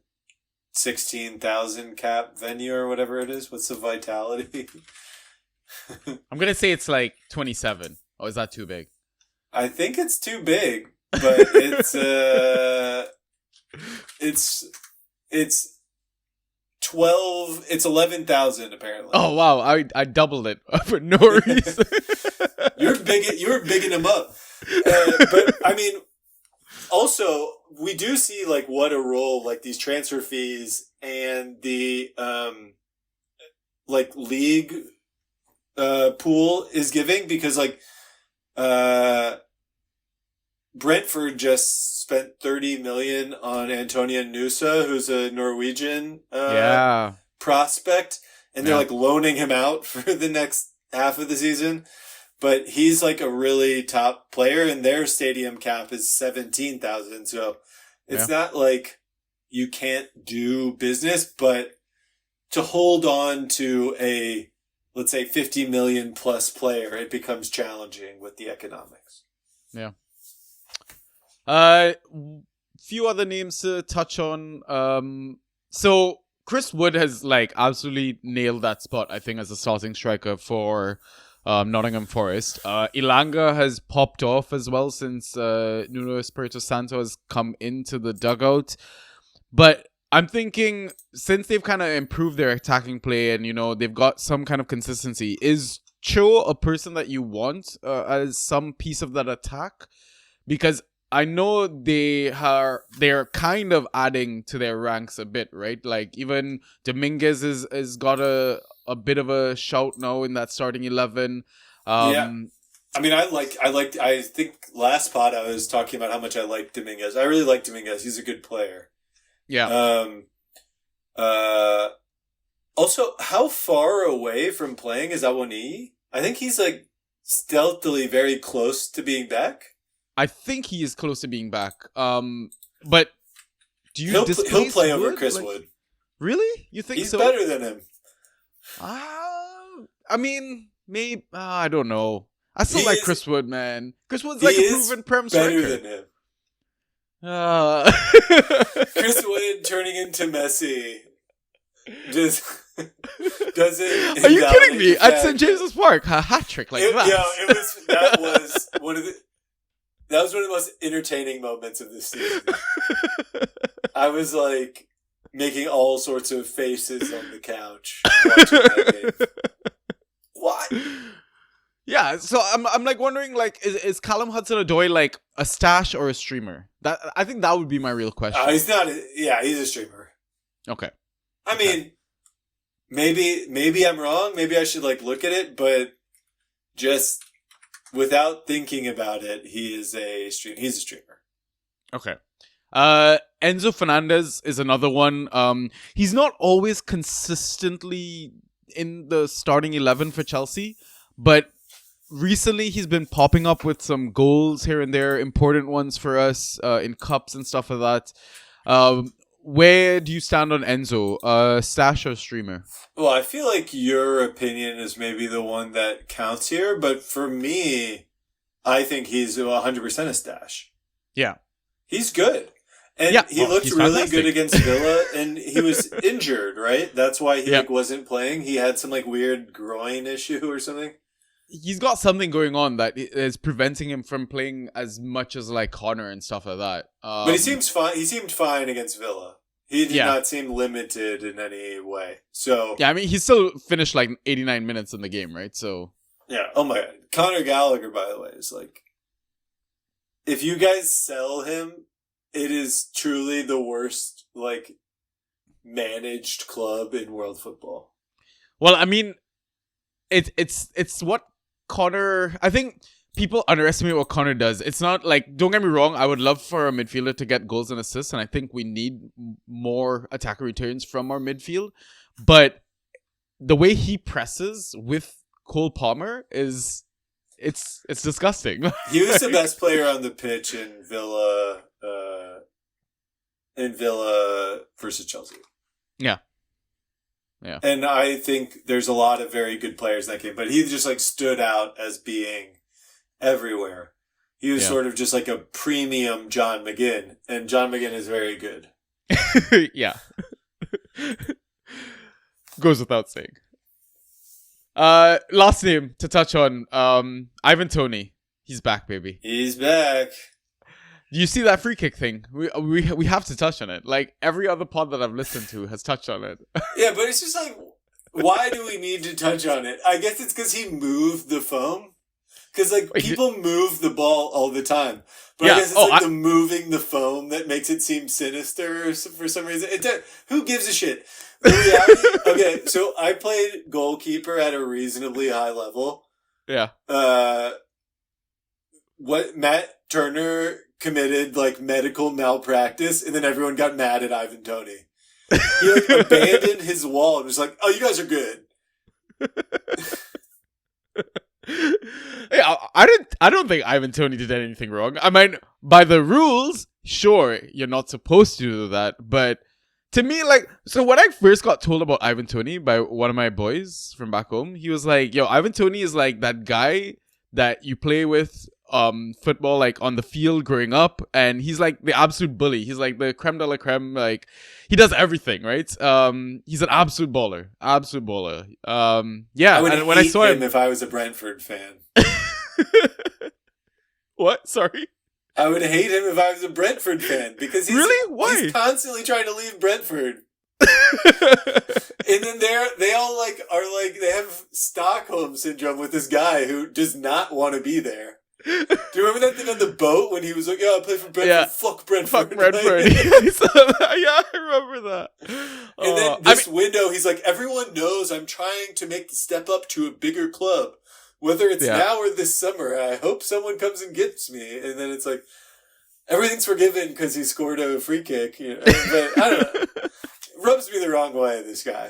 16,000 cap venue or whatever it is. What's the vitality? I'm gonna say it's like 27. Oh, is that too big? I think it's too big, but it's 12. It's 11,000 apparently. Oh wow! I doubled it for no reason. You're bigging them up, but I mean, also we do see like what a role like these transfer fees and the like league pool is giving, because like Brentford just spent 30 million on Antonio Nusa, who's a Norwegian prospect, and they're like loaning him out for the next half of the season. But he's like a really top player, and their stadium cap is 17,000. So it's not like you can't do business, but to hold on to a, let's say, 50 million plus player, it becomes challenging with the economics. Yeah. Few other names to touch on. So Chris Wood has like absolutely nailed that spot, I think, as a starting striker for Nottingham Forest. Ilanga has popped off as well since Nuno Espirito Santo has come into the dugout. But I'm thinking, since they've kind of improved their attacking play and, you know, they've got some kind of consistency, is Cho a person that you want as some piece of that attack? Because I know they're kind of adding to their ranks a bit, right? Like even Dominguez is got a bit of a shout now in that starting 11. I mean, I think last pod I was talking about how much I like Dominguez. I really like Dominguez. He's a good player. Yeah. Also, how far away from playing is Awoniyi? I think he's like stealthily very close to being back. I think he is close to being back. But do you he'll play over Wood? Chris Like, Wood. Really? You think He's so? better than him. I mean, maybe I don't know. I still He like is- Chris Wood, man. Chris Wood's like a He is proven Prem better striker. than him. Chris Chris Wood turning into Messi just doesn't. Are you kidding me? invalidate the At fact St. James's Park, a hat trick like that. that was one of the most entertaining moments of this season. I was like making all sorts of faces on the couch watching that game. What? Yeah, so I'm like wondering, like, is Callum Hudson-Odoi like a stash or a streamer? That I think that would be my real question. He's not. He's a streamer. Okay. I mean, maybe I'm wrong. Maybe I should like look at it, but just without thinking about it, he's a streamer. Okay. Enzo Fernandez is another one. He's not always consistently in the starting 11 for Chelsea, but recently he's been popping up with some goals here and there, important ones for us in cups and stuff like that. Where do you stand on Enzo? Stash or streamer? Well, I feel like your opinion is maybe the one that counts here, but for me, I think he's 100% a stash. Yeah. He's good. And he looked really fantastic. Good against Villa, and he was injured, right? That's why he wasn't playing. He had some like weird groin issue or something. He's got something going on that is preventing him from playing as much as like Connor and stuff like that. But he seems fine. He seemed fine against Villa. He did not seem limited in any way. So yeah, I mean, he still finished like 89 minutes in the game, right? So yeah. Oh my God, Conor Gallagher, by the way, is like, if you guys sell him, it is truly the worst like managed club in world football. Well, I mean, it's what Connor. I think people underestimate what Connor does. It's not like, don't get me wrong, I would love for a midfielder to get goals and assists, and I think we need more attacker returns from our midfield. But the way he presses with Cole Palmer is it's disgusting. He was the best player on the pitch in Villa versus Chelsea. Yeah. Yeah. And I think there's a lot of very good players in that game, but he just like stood out as being everywhere. He was sort of just like a premium John McGinn, and John McGinn is very good. Yeah. Goes without saying. Last name to touch on, Ivan Toney. He's back, baby. He's back. Do you see that free kick thing? We have to touch on it. Like every other pod that I've listened to has touched on it. Yeah, but it's just like, why do we need to touch on it? I guess it's because he moved the foam. Because like people move the ball all the time, but I guess it's the moving the foam that makes it seem sinister for some reason. Who gives a shit? The reality, okay, so I played goalkeeper at a reasonably high level. Yeah. What Matt Turner committed like medical malpractice, and then everyone got mad at Ivan Toney. He like abandoned his wall and was like, "Oh, you guys are good." Yeah, I don't think Ivan Toney did anything wrong. I mean, by the rules, sure, you're not supposed to do that, but to me, like, so when I first got told about Ivan Toney by one of my boys from back home, he was like, yo, Ivan Toney is like that guy that you play with football like on the field growing up, and he's like the absolute bully. He's like the creme de la creme, like he does everything, right? He's an absolute baller. Yeah, I would and when I saw him if I was a Brentford fan. What? Sorry? I would hate him if I was a Brentford fan, because really? Why? He's constantly trying to leave Brentford. And then they all like are like they have Stockholm syndrome with this guy who does not want to be there. Do you remember that thing on the boat when he was like, "Yeah, I play for Brentford. Yeah. Fuck Brentford." Fuck Brentford. Yeah, I remember that. And then this window, he's like, "Everyone knows I'm trying to make the step up to a bigger club, whether it's now or this summer. I hope someone comes and gets me." And then it's like, everything's forgiven because he scored a free kick. You know? But I don't know. Rubs me the wrong way, this guy.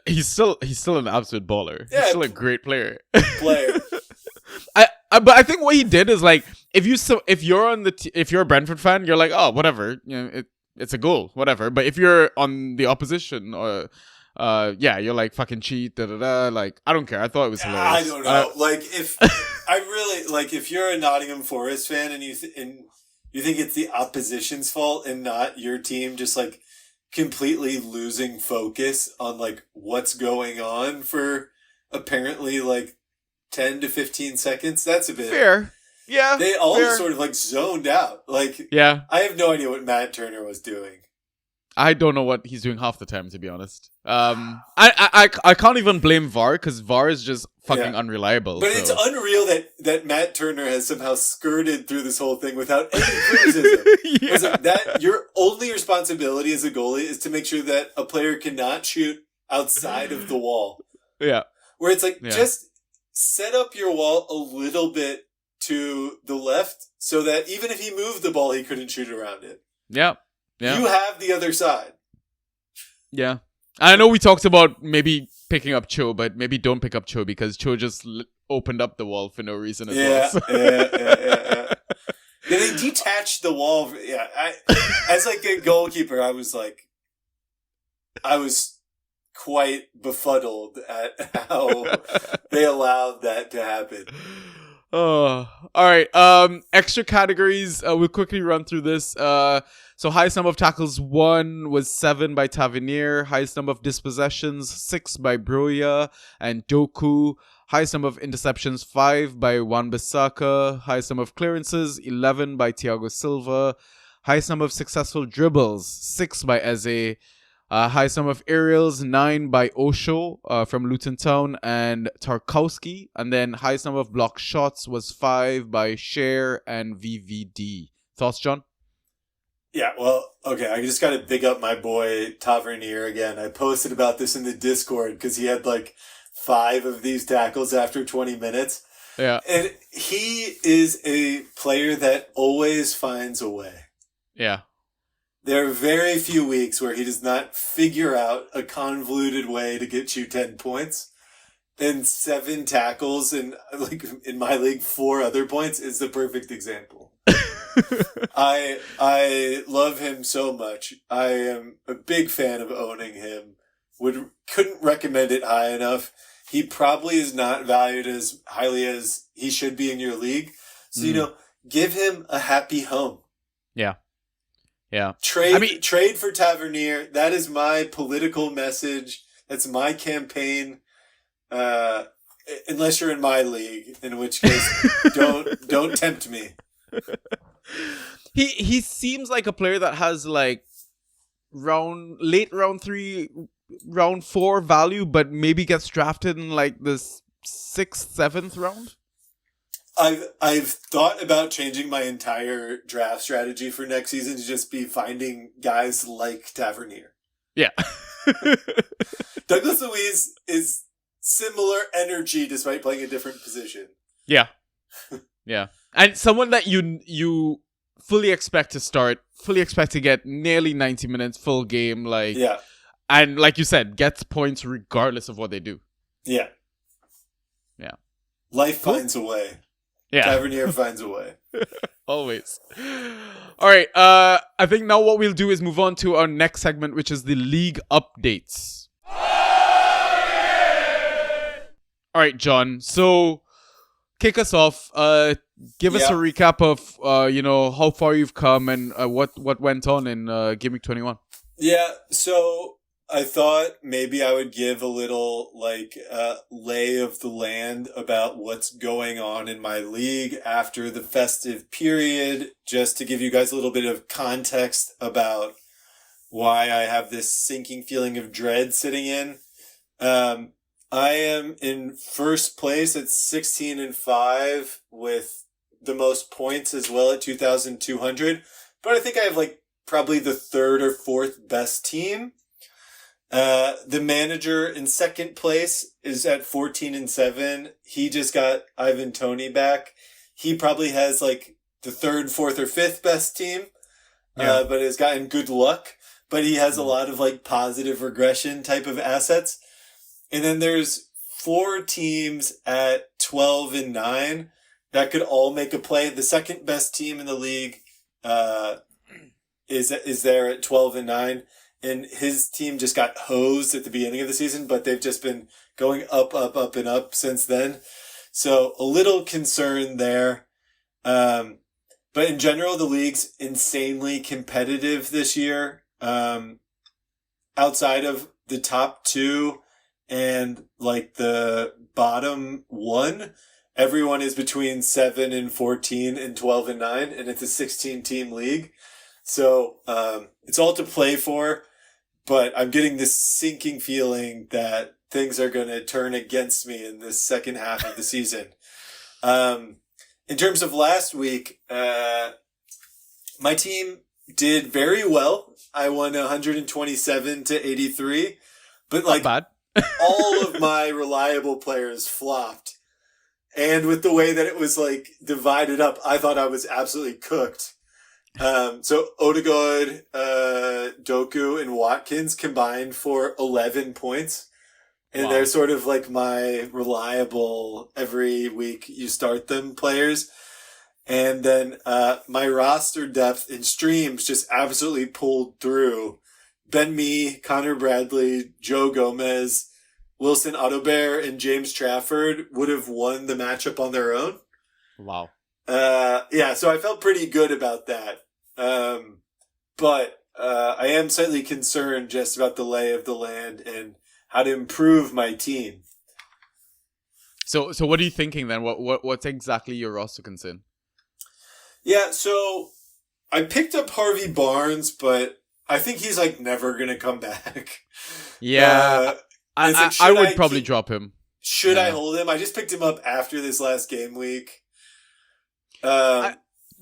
He's still an absolute baller. Yeah, he's still a great player. But I think what he did is like, if you're a Brentford fan, you're like, oh, whatever, you know, it's a goal, whatever. But if you're on the opposition, or you're like fucking cheat, like I don't care. I thought it was hilarious. I don't know. Like if you're a Nottingham Forest fan and you think it's the opposition's fault and not your team just like completely losing focus on like what's going on for apparently like 10 to 15 seconds, that's a bit fair. Yeah, they all just sort of like zoned out. Like, yeah, I have no idea what Matt Turner was doing. I don't know what he's doing half the time, to be honest. I can't even blame VAR because VAR is just fucking unreliable. But it's unreal that Matt Turner has somehow skirted through this whole thing without any criticism. That your only responsibility as a goalie is to make sure that a player cannot shoot outside of the wall. Yeah. Where it's like, Yeah. just set up your wall a little bit to the left so that even if he moved the ball, he couldn't shoot around it. Yeah. Yeah. You have the other side. Yeah. I know we talked about maybe picking up Cho, but maybe don't pick up Cho because Cho just opened up the wall for no reason as well. So. Yeah, they detached the wall. Yeah, as like a goalkeeper, I was quite befuddled at how they allowed that to happen. Oh, all right. Extra categories. We'll quickly run through this. So highest number of tackles won was 7 by Tavernier. Highest number of dispossessions 6 by Broya and Doku. Highest number of interceptions 5 by Wan-Bissaka. Highest number of clearances 11 by Thiago Silva. Highest number of successful dribbles 6 by Eze. Highest number of aerials 9 by Osho from Luton Town and Tarkowski. And then highest number of block shots was 5 by Cher and VVD. Thoughts, John? Yeah, well, okay, I just gotta big up my boy Tavernier again. I posted about this in the Discord because he had like 5 of these tackles after 20 minutes. Yeah. And he is a player that always finds a way. Yeah. There are very few weeks where he does not figure out a convoluted way to get you 10 points. And 7 tackles and, like, in my league, 4 other points is the perfect example. I love him so much. I am a big fan of owning him. Couldn't recommend it high enough. He probably is not valued as highly as he should be in your league. So, give him a happy home. Yeah. Yeah. Trade for Tavernier. That is my political message. That's my campaign. Unless you're in my league, in which case don't tempt me. He seems like a player that has like late round 3, round 4 value, but maybe gets drafted in like the 6th, 7th round. I've thought about changing my entire draft strategy for next season to just be finding guys like Tavernier. Yeah. Douglas Luiz is similar energy despite playing a different position. Yeah. Yeah. And someone that you fully expect to start, fully expect to get nearly 90 minutes, full game, like, yeah. And like you said, gets points regardless of what they do. Yeah. Yeah. Life finds a way. Yeah. Tavernier finds a way. Always. All right. I think now what we'll do is move on to our next segment, which is the league updates. All right, John. So kick us off. Give us a recap of how far you've come and what went on in GW21. Yeah. So I thought maybe I would give a little lay of the land about what's going on in my league after the festive period, just to give you guys a little bit of context about why I have this sinking feeling of dread sitting in. I am in first place at 16-5 with the most points as well at 2,200, but I think I have probably the 3rd or 4th best team. The manager in second place is at 14-7. He just got Ivan Toney back. He probably has the 3rd, 4th, or 5th best team, but has gotten good luck. But he has a lot of positive regression type of assets. And then there's 4 teams at 12-9 that could all make a play. The second best team in the league is there at 12-9. And his team just got hosed at the beginning of the season, but they've just been going up, and up since then. So a little concern there. But in general, the league's insanely competitive this year. Outside of the top 2 and the bottom 1, everyone is between 7-14 and 12-9, and it's a 16-team league. So it's all to play for. But I'm getting this sinking feeling that things are going to turn against me in this second half of the season. In terms of last week, my team did very well. I won 127-83, But Not like bad. all of my reliable players flopped. And with the way that it was like divided up, I thought I was absolutely cooked. So Odegaard, Doku, and Watkins combined for 11 points. And Wow. they're sort of like my reliable every week you start them players. And then my roster depth in streams just absolutely pulled through. Ben Mee, Connor Bradley, Joe Gomez, Wilson Audobert, and James Trafford would have won the matchup on their own. Wow. Yeah, so I felt pretty good about that. But I am slightly concerned just about the lay of the land and how to improve my team. So what are you thinking then? What's exactly your roster concern? Yeah, so I picked up Harvey Barnes, but I think he's like never gonna come back. Yeah, it's like, I should would I probably keep- drop him. Should I Yeah. hold him? I just picked him up after this last game week.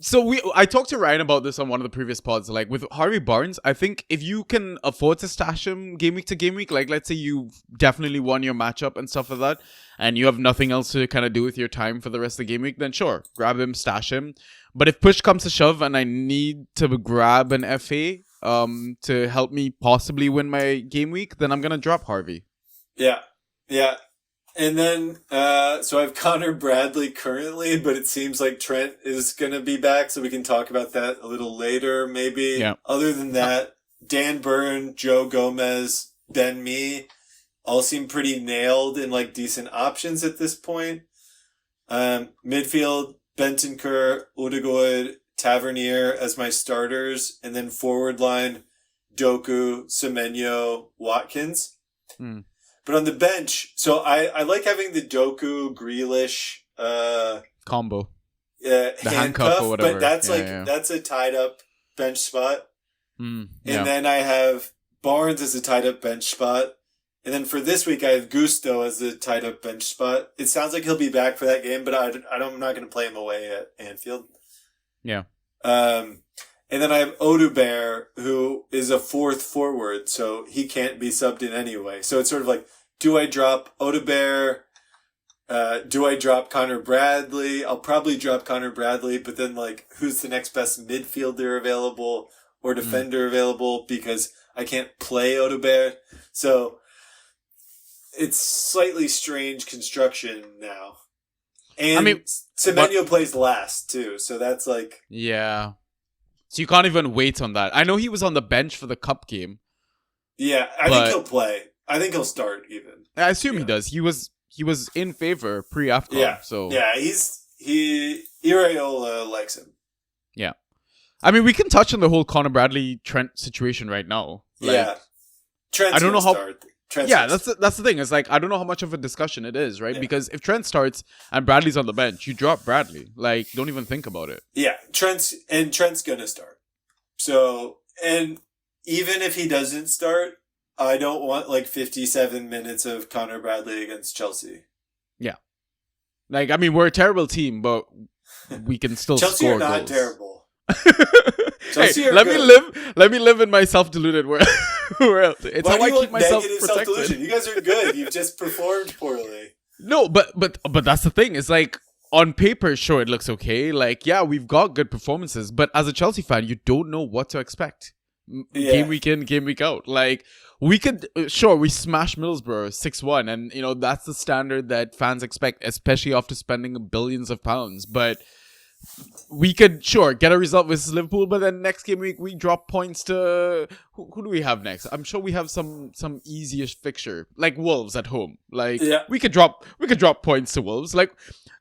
So I talked to Ryan about this on one of the previous pods. Like with Harvey Barnes, I think if you can afford to stash him game week to game week, like let's say you've definitely won your matchup and stuff like that, and you have nothing else to kind of do with your time for the rest of the game week, then sure, grab him, stash him. But if push comes to shove and I need to grab an FA to help me possibly win my game week, then I'm gonna drop Harvey. Yeah. And then, so I have Connor Bradley currently, but it seems like Trent is going to be back, so we can talk about that a little later, maybe. Yeah. Other than that, Dan Byrne, Joe Gomez, Ben Mee all seem pretty nailed and like decent options at this point. Midfield, Bentancur, Odegaard, Tavernier as my starters, and then forward line, Doku, Semenyo, Watkins. But on the bench, so I like having the Doku, Grealish, Combo. the handcuff or whatever. but that's Yeah. that's a tied up bench spot. Yeah. And then I have Barnes as a tied up bench spot. And then for this week, I have Gusto as a tied up bench spot. It sounds like he'll be back for that game, but I'm not going to play him away at Anfield. Yeah. And then I have Odegaard, who is a fourth forward, so he can't be subbed in anyway. So it's sort of like, do I drop Odegaard? Do I drop Connor Bradley? I'll probably drop Connor Bradley, but then like, who's the next best midfielder available or defender available? Because I can't play Odegaard. So it's slightly strange construction now. And I mean, Semenyo plays last too, so that's like... Yeah. So you can't even wait on that. I know he was on the bench for the cup game. Yeah, I think he'll play. I think he'll start even. I assume he does. He was in favor pre-AFCON. Yeah. So Yeah, Iraola likes him. yeah. I mean, we can touch on the whole Connor Bradley Trent situation right now. Like, Yeah. Trent's I don't know gonna how- start. Trent's Yeah, gonna that's the thing. It's like I don't know how much of a discussion it is, right? Yeah. Because if Trent starts and Bradley's on the bench, you drop Bradley. Like, don't even think about it. Yeah, Trent's gonna start. So, and even if he doesn't start, I don't want like 57 minutes of Connor Bradley against Chelsea. Like, I mean, we're a terrible team, but we can still Chelsea score are not goals. terrible. Hey, Chelsea are let me good. live in my self-deluded world. It's Why how do I you keep want myself negative protected. self-delusion? You guys are good. You've just performed poorly. No, but that's the thing. It's like on paper, sure, it looks okay. Like, yeah, we've got good performances, but as a Chelsea fan, you don't know what to expect. Yeah. Game week in, game week out. Like, we could, sure, we smashed Middlesbrough 6-1, and that's the standard that fans expect, especially after spending billions of pounds. But we could, sure, get a result versus Liverpool, but then next game week we drop points to who do we have next? I'm sure we have some easiest fixture, like Wolves at home. Like, Yeah. we could drop points to Wolves. Like,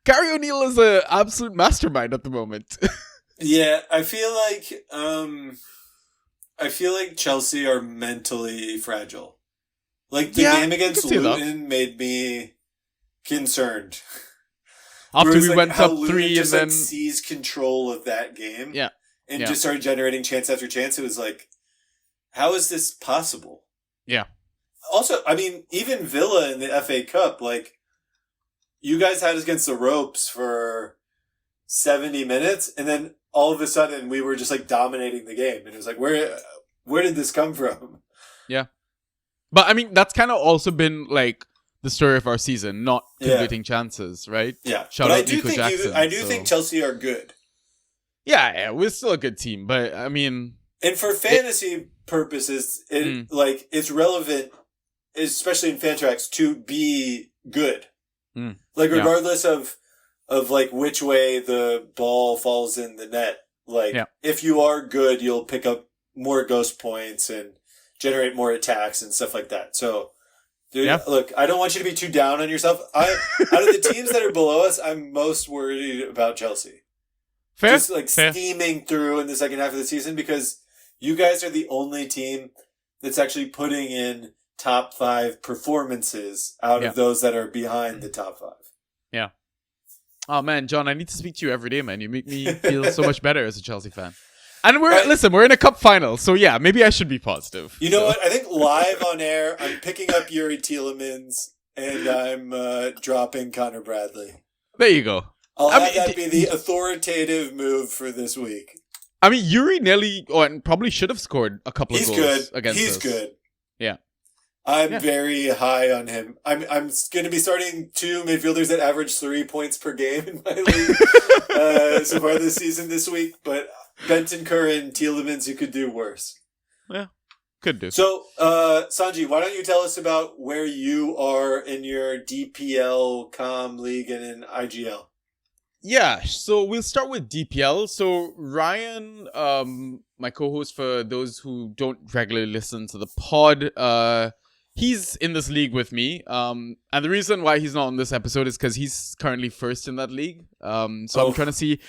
Gary O'Neill is an absolute mastermind at the moment. Yeah, I feel like Chelsea are mentally fragile. Like the Yeah, game I against can see that. Luton made me concerned. After Whereas, we like, went how up Luton 3 and just then like seized control of that game. Yeah. And Yeah. just started generating chance after chance. It was like, how is this possible? Yeah. Also, I mean, even Villa in the FA Cup, like, you guys had us against the ropes for 70 minutes, and then all of a sudden we were just like dominating the game. And it was like, where did this come from? Yeah. But I mean, that's kind of also been like the story of our season, not Yeah. converting chances, right? Yeah, Shout but I out do Nico think Jackson. I do think Chelsea are good. Yeah, we're still a good team, but I mean, And for fantasy purposes, it's relevant, especially in Fantrax, to be good. Like Yeah. regardless of like which way the ball falls in the net. Like if you are good, you'll pick up more ghost points and generate more attacks and stuff like that. So, dude, look, I don't want you to be too down on yourself. Out of the teams that are below us, I'm most worried about Chelsea. fair. Just like steaming through in the second half of the season because you guys are the only team that's actually putting in top 5 performances out of those that are behind the top 5. Yeah. Oh man, John, I need to speak to you every day, man. You make me feel so much better as a Chelsea fan. And we're in a cup final, so yeah, maybe I should be positive. You know what? I think live on air, I'm picking up Yuri Tielemans and I'm dropping Connor Bradley. There you go. I'll have that be the authoritative move for this week. I mean, Yuri nearly probably should have scored a couple of goals against us. He's good. Yeah. I'm very high on him. I'm going to be starting 2 midfielders that average 3 points per game in my league so far this season this week. But Bentancur and Tielemans, you could do worse. Yeah, could do. So, Sanji, why don't you tell us about where you are in your DPL, Com League, and in IGL? Yeah, so we'll start with DPL. So Ryan, my co-host for those who don't regularly listen to the pod, he's in this league with me. And the reason why he's not on this episode is because he's currently first in that league. I'm trying to see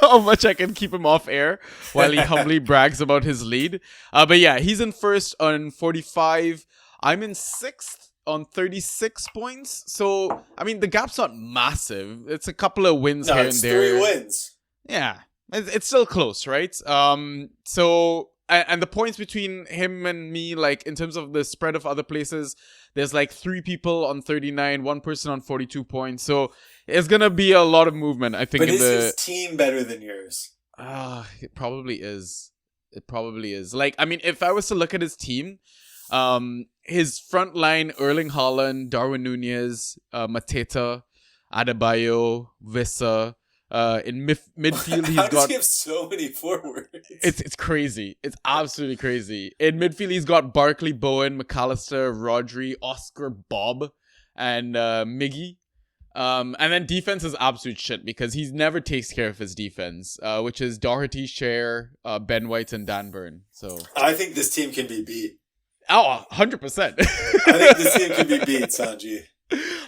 how much I can keep him off air while he humbly brags about his lead. But yeah, he's in first on 45. I'm in 6th on 36 points. So, I mean, the gap's not massive. It's a couple of wins here and there. 3 wins. Yeah. It's still close, right? So, and the points between him and me, like, in terms of the spread of other places, there's like 3 people on 39, 1 person on 42 points. So, it's gonna be a lot of movement, I think. But is his team better than yours? It probably is. It probably is. Like, I mean, if I was to look at his team, his front line, Erling Haaland, Darwin Nunez, Mateta, Adebayo, Vissa. In midfield, he's got... he have so many forwards? It's crazy. It's absolutely crazy. In midfield, he's got Barkley, Bowen, McAllister, Rodri, Oscar, Bob, and Miggy. And then defense is absolute shit because he never takes care of his defense, which is Doherty, Cher, Ben White, and Dan Burn. So I think this team can be beat. Oh, 100%. I think this team can be beat, Sanji.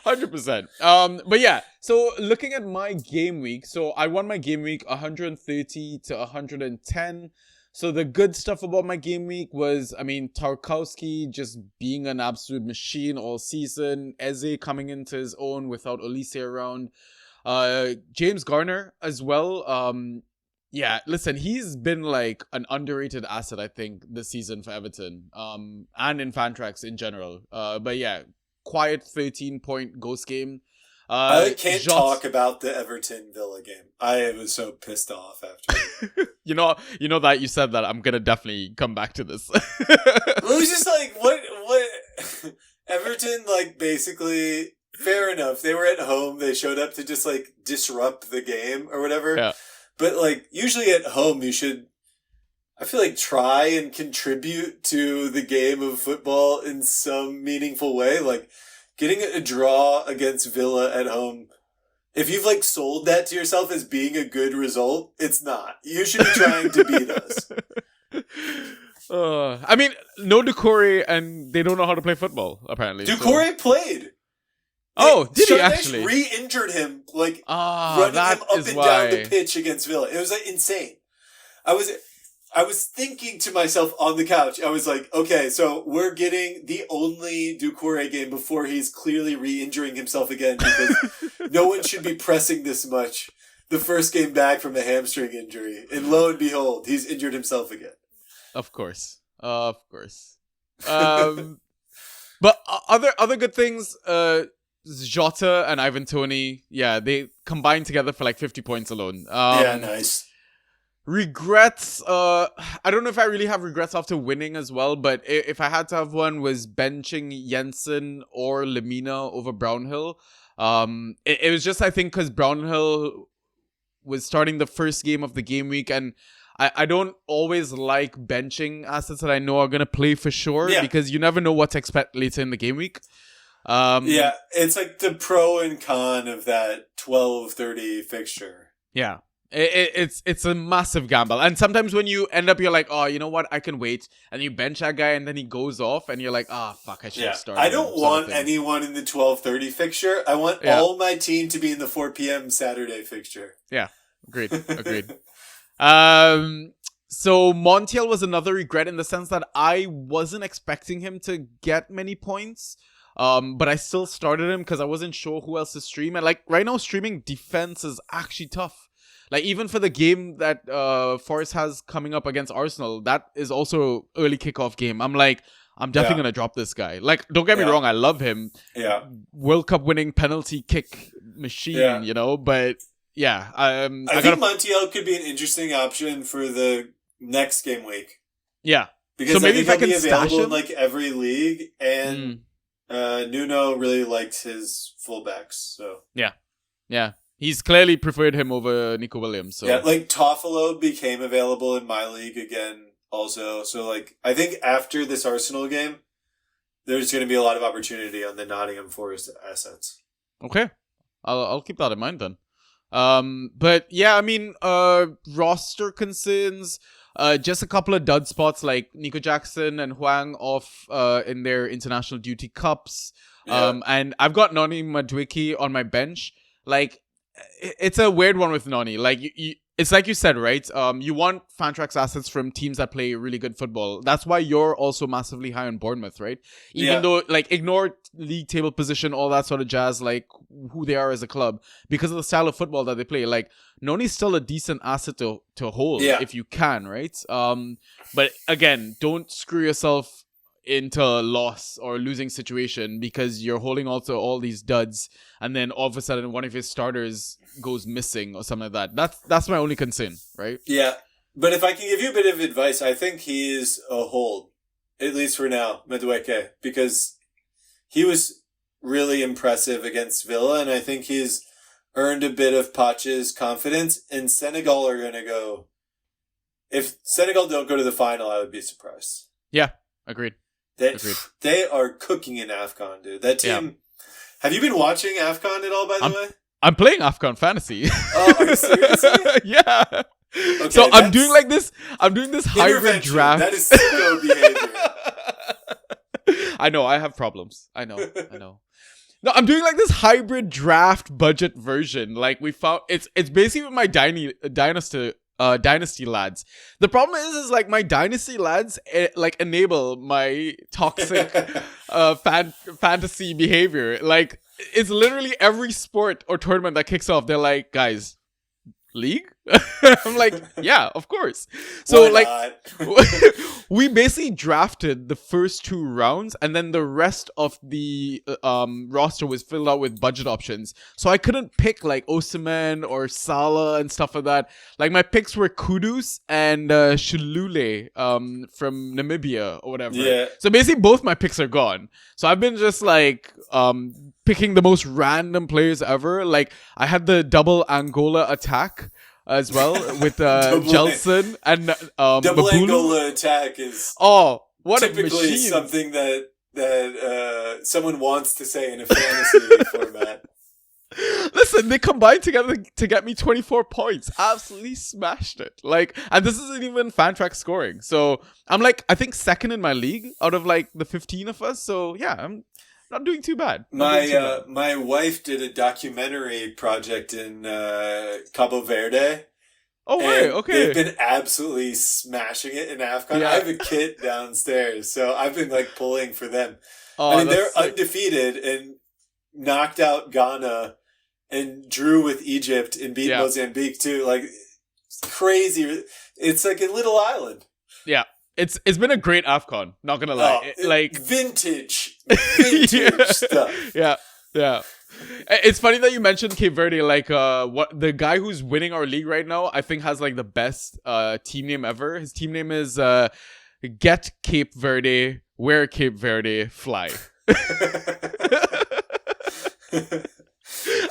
100%. But yeah, so looking at my game week, so I won my game week 130 to 110. So the good stuff about my game week was, I mean, Tarkowski just being an absolute machine all season, Eze coming into his own without Olise around, James Garner as well. Yeah, listen, he's been like an underrated asset, I think, this season for Everton, and in Fantrax in general. But yeah, quiet 13-point ghost game. I can't talk about the Everton Villa game. I was so pissed off after. you know that you said that. I'm gonna definitely come back to this. It was just like what Everton, like, basically, fair enough. They were at home. They showed up to just like disrupt the game or whatever. Yeah. But like usually at home, you should, I feel like, try and contribute to the game of football in some meaningful way. Like getting a draw against Villa at home, if you've like sold that to yourself as being a good result, it's not. You should be trying to beat us. I mean, no Doucouré, and they don't know how to play football, apparently. Doucouré played. Oh, did he Shardash actually? re-injured him, like, running him up and down the pitch against Villa. It was like insane. I was thinking to myself on the couch, I was like, okay, so we're getting the only Doucouré game before he's clearly re-injuring himself again, because no one should be pressing this much the first game back from a hamstring injury. And lo and behold, he's injured himself again. Of course. But other good things, Jota and Ivan Toney, yeah, they combined together for like 50 points alone. Yeah, nice. Regrets, I don't know if I really have regrets after winning as well, but if I had to have one, was benching Jensen or Lemina over Brownhill. It was just, I think, because Brownhill was starting the first game of the game week, and I don't always like benching assets that I know are going to play for sure, because you never know what to expect later in the game week. Yeah, it's like the pro and con of that 12:30 fixture. Yeah. It's a massive gamble. And sometimes when you end up, you're like, oh, you know what? I can wait. And you bench that guy and then he goes off and you're like, fuck, I should have started. I don't want anyone in the 12:30 fixture. I want all my team to be in the 4 p.m. Saturday fixture. Yeah, agreed. So Montiel was another regret in the sense that I wasn't expecting him to get many points. But I still started him because I wasn't sure who else to stream. And like right now, streaming defense is actually tough. Like, even for the game that Forest has coming up against Arsenal, that is also early kickoff game. I'm like, I'm definitely going to drop this guy. Like, don't get me wrong, I love him. Yeah. World Cup winning penalty kick machine, you know? But, yeah. I think Montiel could be an interesting option for the next game week. Yeah. Because so maybe if I can be available stash him? in, like, every league. And Nuno really likes his fullbacks, so... Yeah. He's clearly preferred him over Nico Williams. So. Yeah, like Toffolo became available in my league again also. So like I think after this Arsenal game, there's going to be a lot of opportunity on the Nottingham Forest assets. Okay. I'll keep that in mind then. But yeah, I mean, roster concerns, just a couple of dud spots like Nico Jackson and Huang off in their international duty cups. And I've got Noni Madueke on my bench. Like, it's a weird one with Noni. Like, it's like you said, right? You want Fantrax assets from teams that play really good football. That's why you're also massively high on Bournemouth, right? Even though, like, ignore league table position, all that sort of jazz, like, who they are as a club, because of the style of football that they play. Like, Noni's still a decent asset to hold if you can, right? But again, don't screw yourself into a loss or losing situation because you're holding on to all these duds and then all of a sudden one of his starters goes missing or something like that. That's my only concern, right? Yeah. But if I can give you a bit of advice, I think he is a hold, at least for now, Madueke, because he was really impressive against Villa and I think he's earned a bit of Poch's confidence, and Senegal are going to go... If Senegal don't go to the final, I would be surprised. Yeah, agreed. They are cooking in AFCON, dude. That team... Yeah. Have you been watching AFCON at all, by the way? I'm playing AFCON Fantasy. Oh, are you seriously? Yeah. Okay, so I'm doing this hybrid draft. That is sicko behavior. I know, I have problems. I know. No, I'm doing like this hybrid draft budget version. Like we found, it's basically my dynasty lads. The problem is like my dynasty lads like enable my toxic fantasy behavior. Like it's literally every sport or tournament that kicks off, they're like, guys, league? I'm like, yeah, of course. So like we basically drafted the first 2 rounds and then the rest of the roster was filled out with budget options. So I couldn't pick like Osimhen or Salah and stuff like that. Like my picks were Kudus and Shilule from Namibia or whatever. Yeah. So basically both my picks are gone. So I've been just like picking the most random players ever. Like I had the double Angola attack as well with Jelson and double Babulu. Angola attack is what typically a machine. Something that someone wants to say in a fantasy format. Listen, they combined together to get me 24 points. Absolutely smashed it. Like, and this isn't even Fantrax scoring. So I'm like, I think second in my league out of like the 15 of us. So yeah, I'm not doing too bad. My wife did a documentary project in Cabo Verde. Oh, right, okay. They've been absolutely smashing it in AFCON. Yeah. I have a kit downstairs, so I've been like pulling for them. Oh, I mean, they're sick. Undefeated and knocked out Ghana and drew with Egypt and beat Mozambique too. Like, it's crazy. It's like a little island. Yeah. It's been a great AFCON, not gonna lie. Like vintage yeah. stuff. Yeah. It's funny that you mentioned Cape Verde. Like, what the guy who's winning our league right now, I think has like the best team name ever. His team name is Get Cape Verde, Wear Cape Verde, Fly.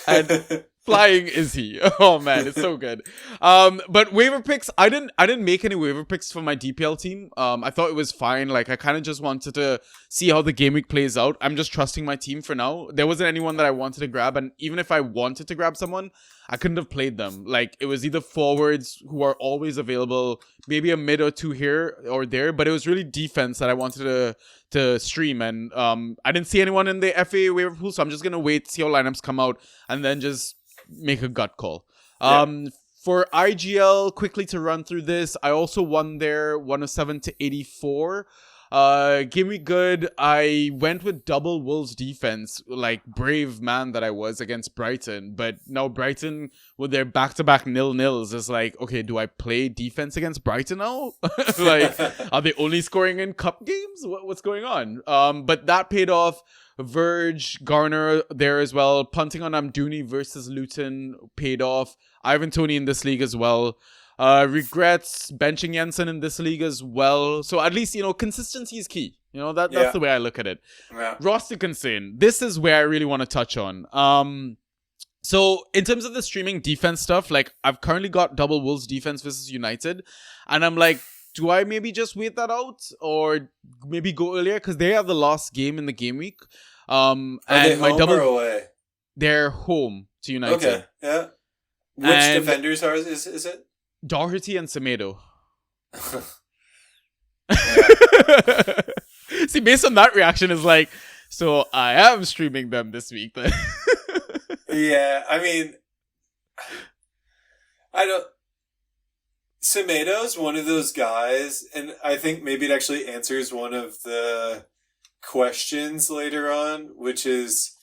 And flying is he. Oh man, it's so good. But waiver picks, I didn't make any waiver picks for my DPL team. I thought it was fine. Like, I kind of just wanted to see how the game week plays out. I'm just trusting my team for now. There wasn't anyone that I wanted to grab, and even if I wanted to grab someone, I couldn't have played them. Like, it was either forwards who are always available, maybe a mid or two here or there, but it was really defense that I wanted to stream, and I didn't see anyone in the FA waiver pool, so I'm just gonna wait, see how lineups come out, and then just make a gut call. For IGL, quickly to run through this, I also won there 107 to 84. Give me good. I went with double Wolves defense, like brave man that I was against Brighton. But now Brighton, with their back-to-back 0-0s, is like, okay, do I play defense against Brighton now? Like, are they only scoring in cup games? What's going on? But that paid off. Verge, Garner there as well. Punting on Amdouni versus Luton paid off. Ivan Toney in this league as well. Regrets benching Jensen in this league as well. So at least, consistency is key. That's the way I look at it. Yeah. Roster concern. This is where I really want to touch on. So in terms of the streaming defense stuff, like, I've currently got double Wolves defense versus United. And I'm like, do I maybe just wait that out or maybe go earlier? Because they have the last game in the game week. Are they home or away? They're home to United. Okay, yeah. Which defenders is it? Doherty and Semedo. See, based on that reaction, is like, so I am streaming them this week then. Yeah, I mean, Semedo's one of those guys, and I think maybe it actually answers one of the questions later on, which is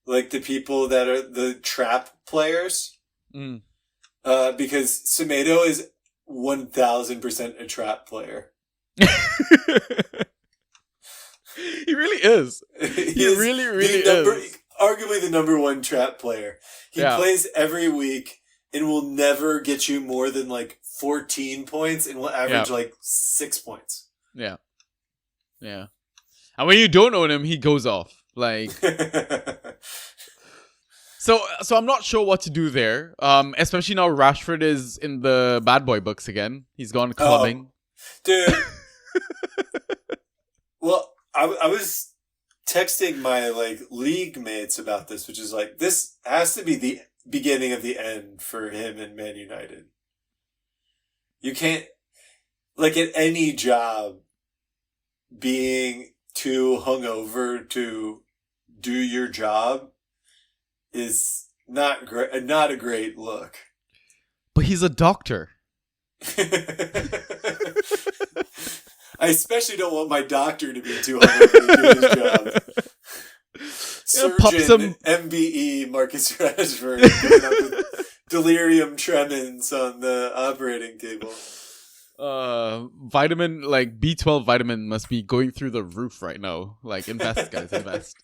like the people that are the trap players. Because Semedo is 1000% a trap player. He really is. He really is. Arguably the number one trap player. He plays every week and will never get you more than like 14 points and will average like 6 points. Yeah. Yeah. And when you don't own him, he goes off. Like... So I'm not sure what to do there. Especially now Rashford is in the bad boy books again. He's gone clubbing. Dude. Well, I was texting my league mates about this, which is like, this has to be the beginning of the end for him and Man United. You can't, at any job, being too hungover to do your job is not a great look. But he's a doctor. I especially don't want my doctor to be too hungover to do his job. Surgeon MBE Marcus Rashford going up with delirium tremens on the operating table. Vitamin, B12 vitamin must be going through the roof right now. Invest, guys, invest.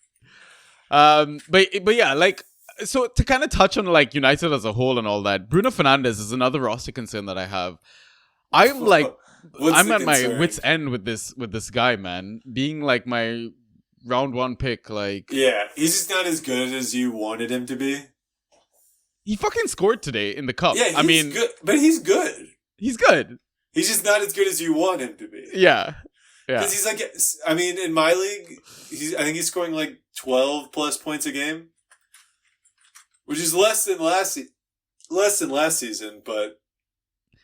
But yeah, so to kind of touch on United as a whole and all that, Bruno Fernandes is another roster concern that I have. I'm I'm at my wit's end with this guy, man. Being my round one pick, yeah, he's just not as good as you wanted him to be. He fucking scored today in the cup. Yeah, he's good, but he's good. He's good. He's just not as good as you want him to be. Yeah. Because he's in my league, I think he's scoring 12 plus points a game, which is less than last season, but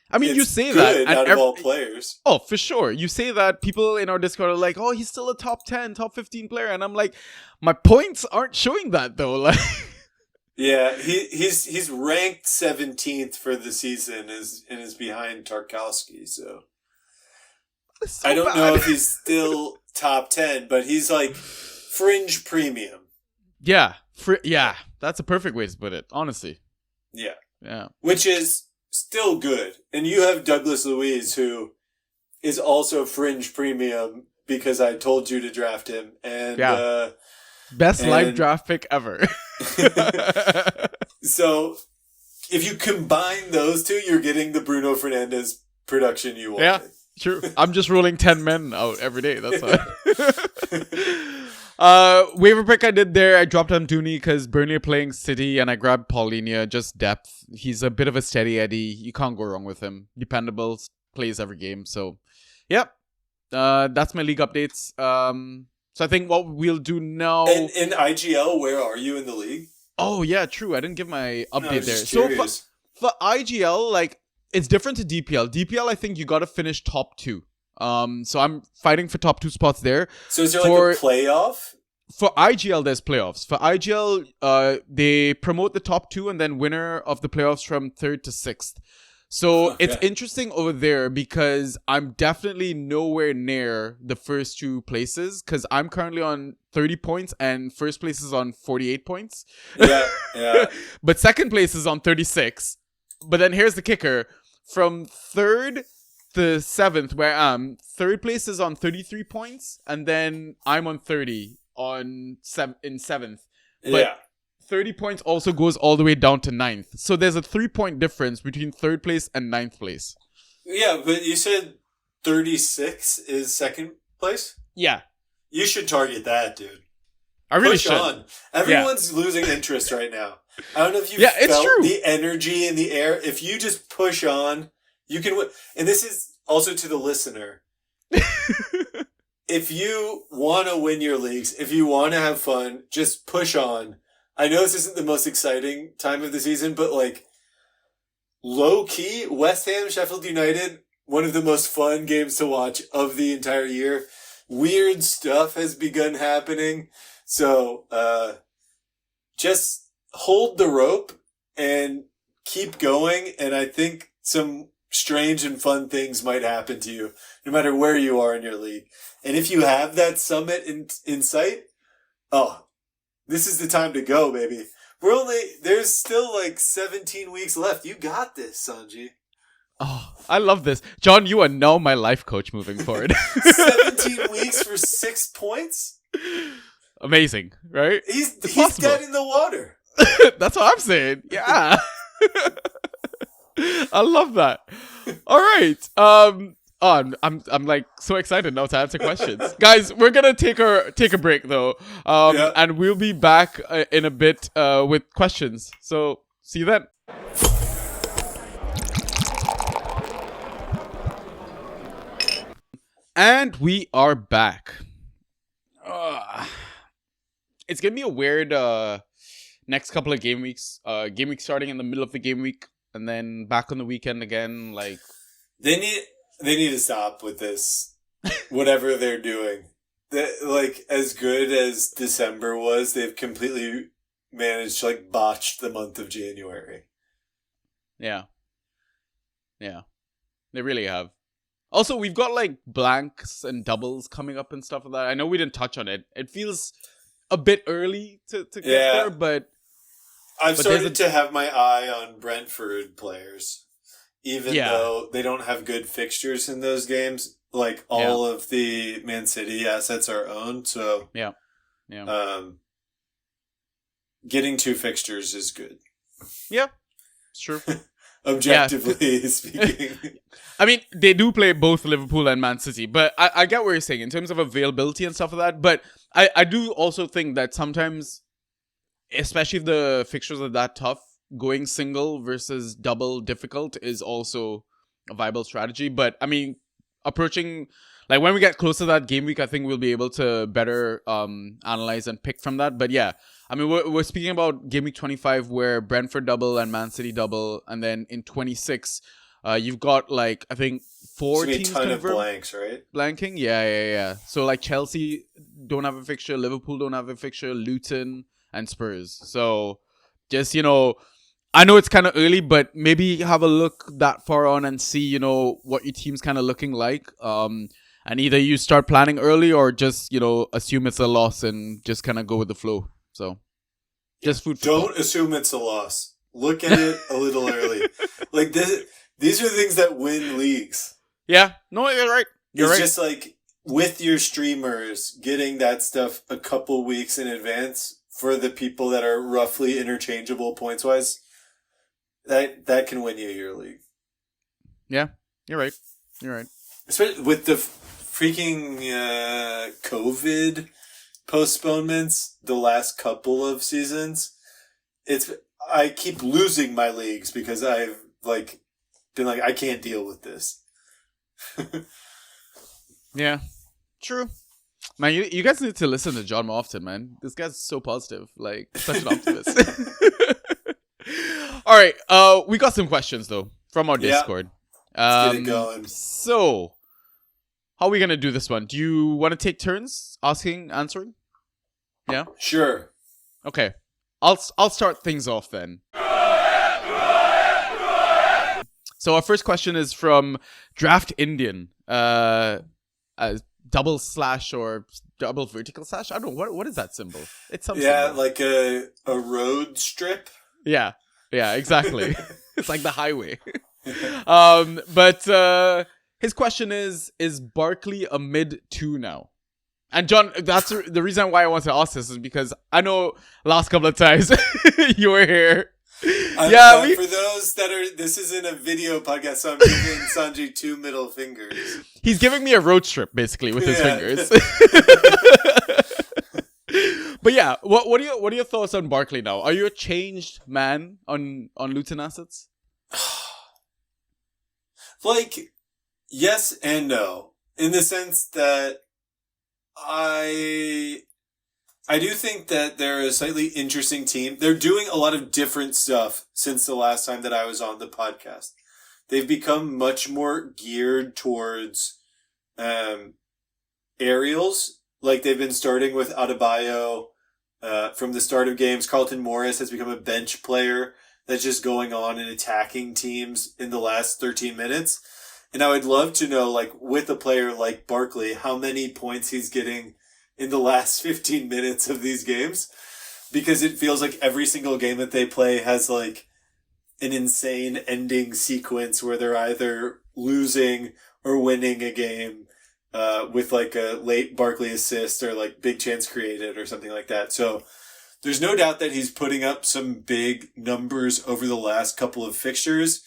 I mean, you say that out of all players. Oh, for sure. You say that, people in our Discord are like, "Oh, he's still a top 10, top 15 player," and I'm like, my points aren't showing that though. Yeah, he's ranked 17th for the season, and is behind Tarkowski. So I don't know if he's still top 10, but he's fringe premium. Yeah, that's a perfect way to put it. Honestly. Yeah. Which is still good, and you have Douglas Luiz, who is also fringe premium because I told you to draft him, and Best live And- draft pick ever. So if you combine those two, you're getting the Bruno Fernandes production you wanted. Yeah. True. I'm just rolling 10 men out every day. That's why. Waiver pick I did there. I dropped Amdouni because Burnley are playing City, and I grabbed Paulinia. Just depth. He's a bit of a steady Eddie. You can't go wrong with him. Dependable. Plays every game. So, yep. That's my league updates. So I think what we'll do now. And in IGL, where are you in the league? Oh yeah, true. I didn't give my No, I update was there. just So curious. for IGL, like it's different to DPL. DPL, I think you got to finish top 2. So I'm fighting for top 2 spots there. So is there for- like a playoff? For IGL, there's playoffs. For IGL, they promote the top 2 and then winner of the playoffs from 3rd to 6th. So it's Okay. interesting over there because I'm definitely nowhere near the first 2 places because I'm currently on 30 points and first place is on 48 points. Yeah. But second place is on 36. But then here's the kicker. From 3rd to 7th, where I'm, 3rd place is on 33 points and then I'm on 30 in 7th. But Yeah. 30 points also goes all the way down to 9th. So there's a 3-point difference between 3rd place and 9th place. Yeah, but you said 36 is second place? Yeah. You should target that, dude. I really Push should. on. Everyone's losing interest right now. I don't know if you Yeah, it's felt true. the energy in the air. If you just push on, you can win. And this is also to the listener. If you want to win your leagues, if you want to have fun, just push on. I know this isn't the most exciting time of the season, but like low key, West Ham, Sheffield United, one of the most fun games to watch of the entire year. Weird stuff has begun happening. So, just hold the rope and keep going. And I think some strange and fun things might happen to you, no matter where you are in your league. And if you have that summit in sight, this is the time to go, baby. There's still like 17 weeks left. You got this, Sanji. Oh, I love this. John, you are now my life coach moving forward. 17 weeks for 6 points? Amazing, right? He's possible. dead in the water. That's what I'm saying. Yeah. I love that. All right. I'm like so excited now to answer questions. Guys, we're going to take a break though. Yeah. And we'll be back in a bit with questions. So, see you then. And we are back. It's going to be a weird next couple of game weeks. Game week starting in the middle of the game week and then back on the weekend again. Like They need to stop with this. Whatever they're doing. Like, as good as December was, they've completely managed to, like, botch the month of January. Yeah. They really have. Also, we've got like blanks and doubles coming up and stuff like that. I know we didn't touch on it. It feels a bit early to get there, but I've But started there's to have my eye on Brentford players. Even Yeah. though they don't have good fixtures in those games. Like, all of the Man City assets are owned, so... Yeah. Getting 2 fixtures is good. yeah, it's true. Objectively speaking. I mean, they do play both Liverpool and Man City, but I get what you're saying in terms of availability and stuff like that. But I do also think that sometimes, especially if the fixtures are that tough, going single versus double difficult is also a viable strategy. But I mean, approaching, like when we get closer to that game week, I think we'll be able to better analyze and pick from that. But yeah, I mean, we're speaking about game week 25 where Brentford double and Man City double. And then in 26, you've got like, I think 4 It's teams gonna be a ton of confirmed blanks, right? blanking. Yeah. So like Chelsea don't have a fixture, Liverpool don't have a fixture, Luton and Spurs. So just, I know it's kind of early, but maybe have a look that far on and see, what your team's kind of looking like. And either you start planning early or just, assume it's a loss and just kind of go with the flow. So just food for Don't thought. assume it's a loss. Look at it a little early. Like, these are things that win leagues. Yeah. No, you're right. You're It's right. just like, with your streamers, getting that stuff a couple weeks in advance for the people that are roughly interchangeable points wise, that can win you your league. Yeah, you're right. Especially with the freaking COVID postponements the last couple of seasons. I keep losing my leagues because I've been like, I can't deal with this. Yeah, true. Man, you guys need to listen to John more often, man. This guy's so positive, like such an optimist. All right, we got some questions though from our Discord. Let's get it going. So, how are we gonna do this one? Do you want to take turns asking, answering? Yeah. Sure. Okay, I'll start things off then. So our first question is from Draft Indian. Double slash or double vertical slash? I don't know. What is that symbol? It's something. Yeah, like a road strip. Yeah, exactly. It's like the highway. But his question is Barkley a mid 2 now? And John, that's the reason why I want to ask this is because I know last couple of times you were here. For those that are, this isn't a video podcast, so I'm giving Sanjay 2 middle fingers. He's giving me a road trip, basically, with his fingers. But yeah, what are your thoughts on Barkley now? Are you a changed man on Luton assets? Yes and no. In the sense that I do think that they're a slightly interesting team. They're doing a lot of different stuff since the last time that I was on the podcast. They've become much more geared towards aerials. Like they've been starting with Adebayo from the start of games. Carlton Morris has become a bench player that's just going on and attacking teams in the last 13 minutes. And I would love to know, like, with a player like Barkley, how many points he's getting in the last 15 minutes of these games. Because it feels like every single game that they play has, like, an insane ending sequence where they're either losing or winning a game with, like, a late Barkley assist or, like, big chance created or something like that. So there's no doubt that he's putting up some big numbers over the last couple of fixtures.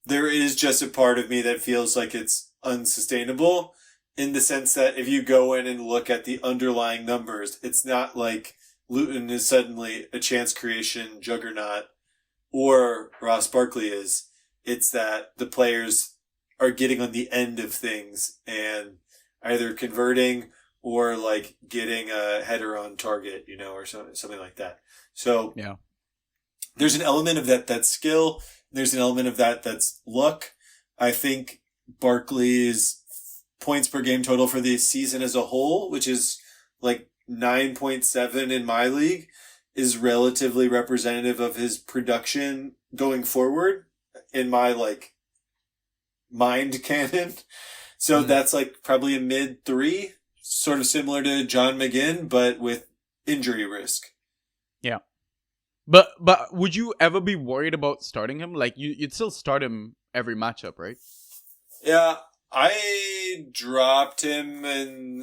There is just a part of me that feels like it's unsustainable in the sense that if you go in and look at the underlying numbers, it's not like Luton is suddenly a chance creation juggernaut or Ross Barkley is. It's that the players are getting on the end of things and either converting or like getting a header on target, or something like that. So yeah, there's an element of that's skill. There's an element of that's luck. I think Barkley's points per game total for the season as a whole, which is like 9.7 in my league, is relatively representative of his production going forward in my like mind canon. So that's like probably a mid 3, sort of similar to John McGinn, but with injury risk. Yeah. But would you ever be worried about starting him? Like you'd still start him every matchup, right? Yeah, I dropped him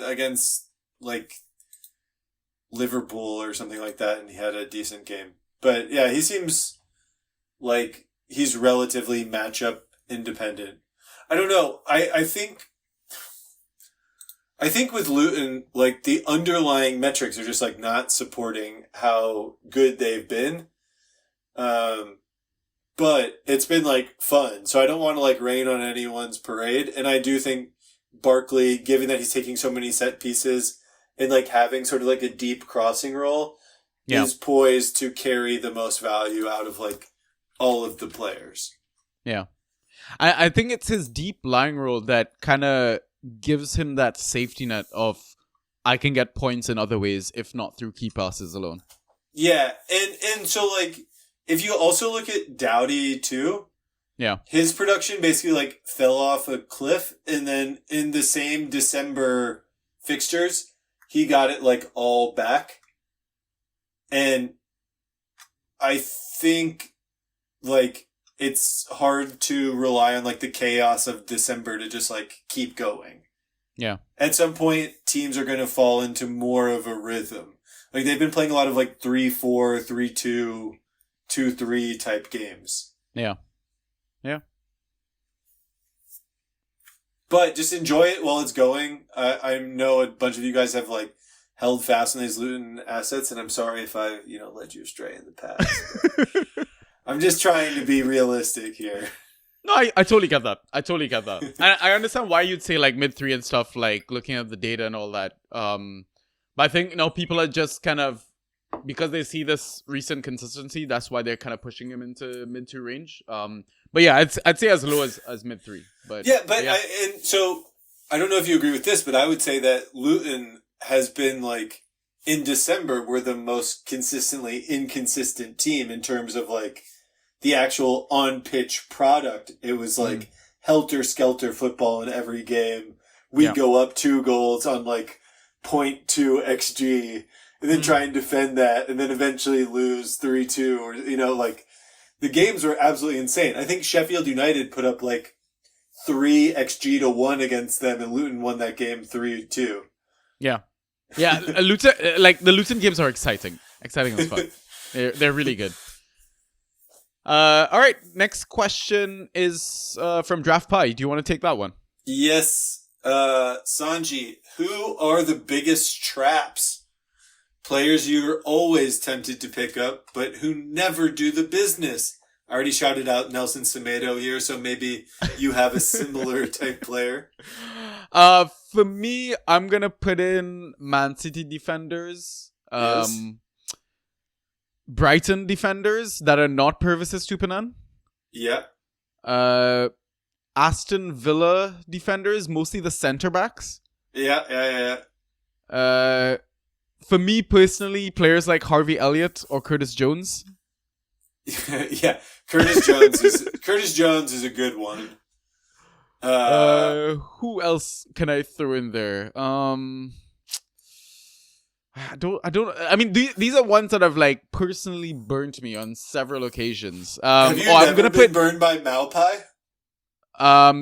against like Liverpool or something like that, and he had a decent game. But yeah, he seems like he's relatively matchup independent. I don't know. I think with Luton, like the underlying metrics are just like not supporting how good they've been. But it's been like fun. So I don't want to like rain on anyone's parade. And I do think Barkley, given that he's taking so many set pieces and like having sort of like a deep crossing role, is poised to carry the most value out of like all of the players. Yeah. I think it's his deep lying role that kind of gives him that safety net of I can get points in other ways, if not through key passes alone. Yeah, and so like if you also look at Doughty too, his production basically like fell off a cliff, and then in the same December fixtures, he got it like all back. And I think like it's hard to rely on like the chaos of December to just like keep going. Yeah. At some point, teams are going to fall into more of a rhythm. Like, they've been playing a lot of, like, 3-4, 3-2, 2-3 type games. Yeah. Yeah. But just enjoy it while it's going. I know a bunch of you guys have, like, held fast on these Luton assets, and I'm sorry if I, led you astray in the past. I'm just trying to be realistic here. No, I totally get that. And I understand why you'd say like mid-3 and stuff, like looking at the data and all that. But I think, people are just kind of, because they see this recent consistency, that's why they're kind of pushing him into mid-2 range. But yeah, I'd say as low as mid-3. But yeah, but yeah. So I don't know if you agree with this, but I would say that Luton has been like, in December, we're the most consistently inconsistent team in terms of like the actual on-pitch product. It was like helter-skelter football in every game. We go up 2 goals on like 0.2 XG and then try and defend that and then eventually lose 3-2 or, like the games were absolutely insane. I think Sheffield United put up like 3 XG to 1 against them and Luton won that game 3-2. Yeah. Yeah, Luton, like the Luton games are exciting as fuck. They're really good. All right, next question is from Draft Pie. Do you want to take that one? Yes, Sanji. Who are the biggest traps? Players you're always tempted to pick up, but who never do the business. I already shouted out Nelson Semedo here, so maybe you have a similar type player. For me, I'm gonna put in Man City defenders, Yes. Brighton defenders that are not Purvis Stupinan. Yeah. Aston Villa defenders, mostly the centre backs. Yeah. For me personally, players like Harvey Elliott or Curtis Jones. Yeah. Curtis Jones is a good one. Who else can I throw in there? I mean, these are ones that have like personally burnt me on several occasions. Have you never been burned by Malpai?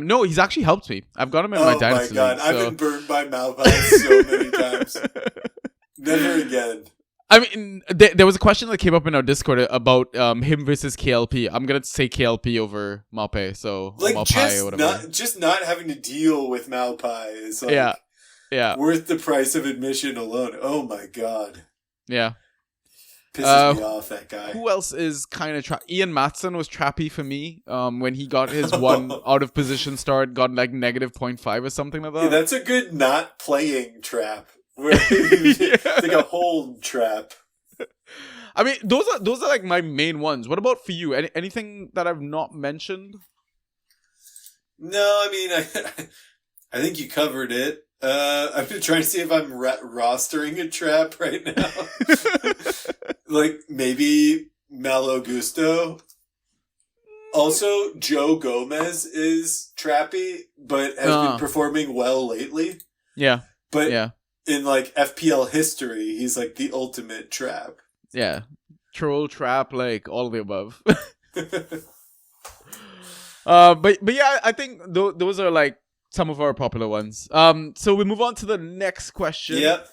No, he's actually helped me. I've got him in my dynasty. Oh my god, I've been burned by Malpai so many times. Never again. I mean, there was a question that came up in our Discord about him versus KLP. I'm gonna say KLP over Malpai, so like Malpai or whatever. just not having to deal with Malpai is like yeah, worth the price of admission alone. Oh my god, yeah, pisses me off, that guy. Who else is kind of Ian Matson was trappy for me. When he got his one out of position start, got like negative 0.5 or something like that. Yeah, that's a good not playing trap. Where it's like a hold trap. I mean, those are like my main ones. What about for you? Anything that I've not mentioned? No, I mean, I think you covered it. I'm trying to see if I'm rostering a trap right now. Like maybe Malo Gusto. Also, Joe Gomez is trappy, but has been performing well lately. Yeah, but yeah. In like FPL history, he's like the ultimate trap. Yeah. Troll, trap, like all of the above. But yeah, I think those are like some of our popular ones. So we move on to the next question. Yep.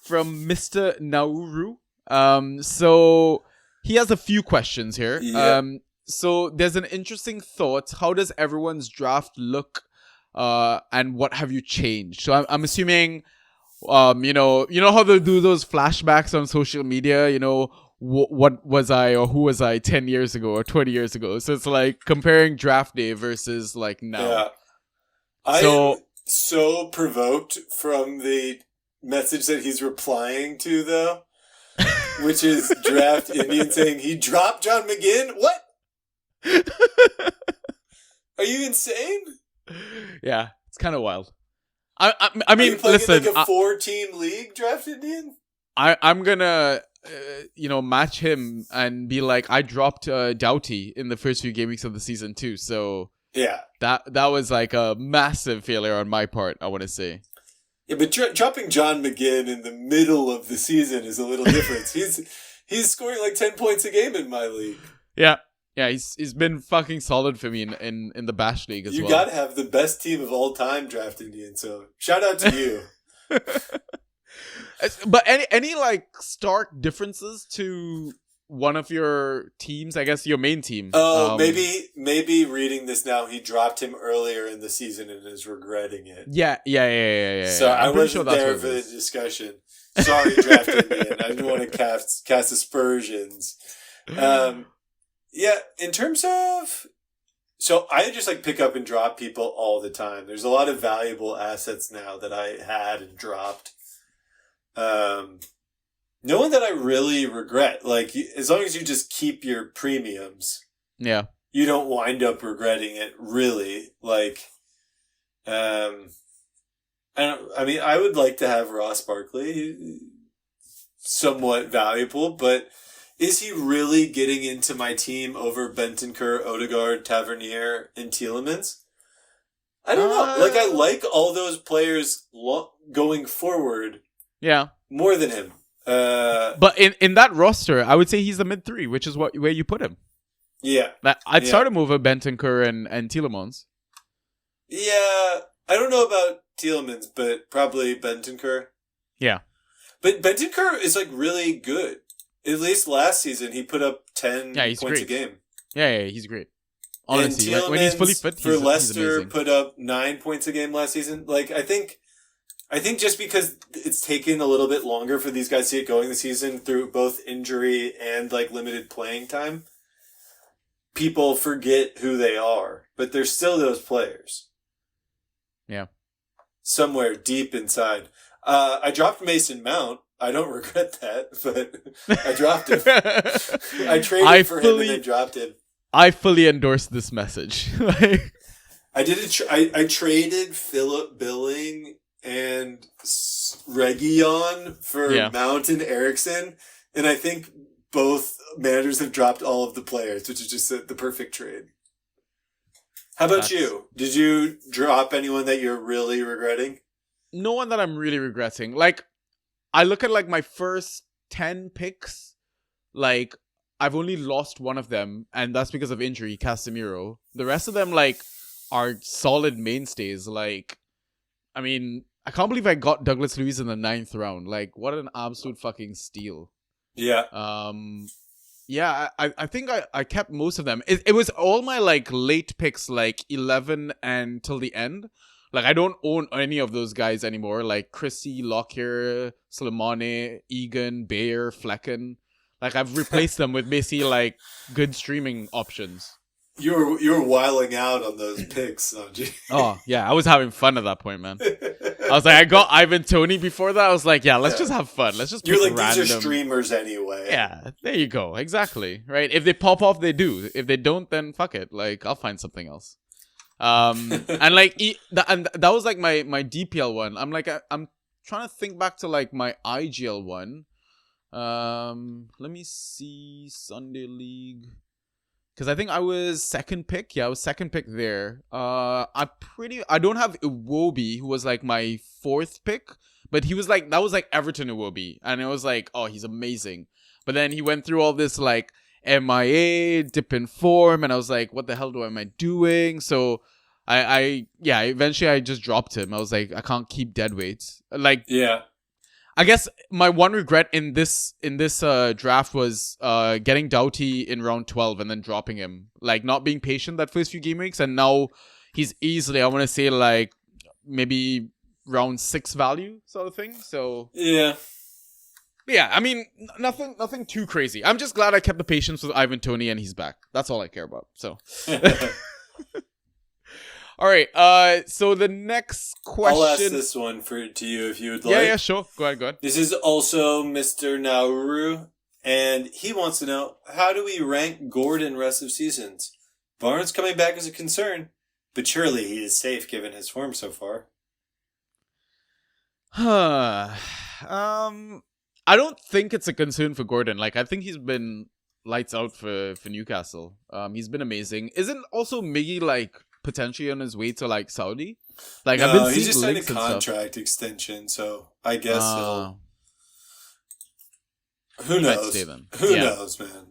From Mr. Nauru. So he has a few questions here. Yep. So there's an interesting thought. How does everyone's draft look? And what have you changed? So I'm assuming you know how they do those flashbacks on social media, what was I or who was I 10 years ago or 20 years ago. So it's like comparing draft day versus like now. Yeah. I am so provoked from the message that he's replying to, though, which is Draft Indian saying he dropped John McGinn. What? Are you insane? Yeah, it's kind of wild. I mean, are you playing listen, in like a 4-team league, Draft Indian? I'm gonna, match him and be like, I dropped Doughty in the first few game weeks of the season too. So yeah, that was like a massive failure on my part, I want to say. Yeah, but dropping John McGinn in the middle of the season is a little different. He's scoring like 10 points a game in my league. Yeah, Yeah, he's been fucking solid for me in the Bash League as You well. gotta have the best team of all time draft Indian, so shout out to you. But any like stark differences to one of your teams? I guess your main team. Oh, maybe reading this now, he dropped him earlier in the season and is regretting it. Yeah. So I I'm pretty wasn't that's there what for it the is. discussion. Sorry, draft Indian. I didn't want to cast aspersions. Yeah, in terms of... So I just like pick up and drop people all the time. There's a lot of valuable assets now that I had and dropped. No one that I really regret. Like, as long as you just keep your premiums, Yeah. you don't wind up regretting it, really. Like, I mean, I would like to have Ross Barkley, somewhat valuable, but is he really getting into my team over Bentancur, Odegaard, Tavernier, and Tielemans? I don't know. Like, I like all those players going forward Yeah. more than him. But in that roster, I would say he's the mid 3, which is where you put him. Yeah. I'd start him over Bentancur and Tielemans. Yeah. I don't know about Tielemans, but probably Bentancur. Yeah. But Bentancur is like really good. At least last season, he put up 10 he's points great. a game. Yeah, he's great. Honestly, and like, when he's fully fit, for he's Leicester amazing. put up 9 points a game last season. Like, I think just because it's taken a little bit longer for these guys to get going this season through both injury and like limited playing time, people forget who they are, but they're still those players. Yeah. Somewhere deep inside. I dropped Mason Mount. I don't regret that, but I dropped him. I traded for him and then dropped him. I fully endorse this message. I did I traded Philip Billing and Reguilon for Mount and Eriksson, and I think both managers have dropped all of the players, which is just the perfect trade. How about you? Did you drop anyone that you're really regretting? No one that I'm really regretting. Like, I look at like my first 10 picks, like I've only lost one of them, and that's because of injury, Casemiro. The rest of them like are solid mainstays. Like, I mean, I can't believe I got Douglas Luiz in the 9th round. Like, what an absolute fucking steal. Yeah. Yeah, I think I kept most of them. It was all my like late picks, like 11 and till the end. Like, I don't own any of those guys anymore. Like Chrissy, Lockyer, Slimane, Egan, Bayer, Flecken. Like, I've replaced them with basically like good streaming options. You were wiling out on those picks, aren't you? Oh yeah, I was having fun at that point, man. I was like, I got Ivan Toney before that. I was like, yeah, let's just have fun. Let's just. You're like, random... these are streamers anyway. Yeah, there you go. Exactly. Right. If they pop off, they do. If they don't, then fuck it. Like, I'll find something else. And like, and that was like my DPL one. I'm like, I'm trying to think back to like my IGL one. Let me see, Sunday League. Because I think I was second pick. Yeah, I was second pick there. I don't have Iwobi, who was like my 4th pick. But he was like, that was like Everton Iwobi. And it was like, oh, he's amazing. But then he went through all this like MIA, dip in form. And I was like, what the hell am I doing? So eventually I just dropped him. I was like, I can't keep dead weights. Like, yeah. I guess my one regret in this draft was getting Doughty in round 12 and then dropping him. Like, not being patient that first few game weeks, and now he's easily, I want to say, like maybe round 6 value sort of thing. So yeah, I mean, nothing too crazy. I'm just glad I kept the patience with Ivan Toney and he's back. That's all I care about. So. All right, so the next question... I'll ask this one to you if you would like. Yeah, sure. Go ahead. This is also Mr. Nauru, and he wants to know, how do we rank Gordon rest of seasons? Barnes coming back is a concern, but surely he is safe given his form so far. I don't think it's a concern for Gordon. Like, I think he's been lights out for Newcastle. He's been amazing. Isn't also Miggy, like, potentially on his way to like Saudi? Like, no, I've been seeing he's just signed a links and contract extension, so I guess stuff. who He might knows? stay then. Who knows, man?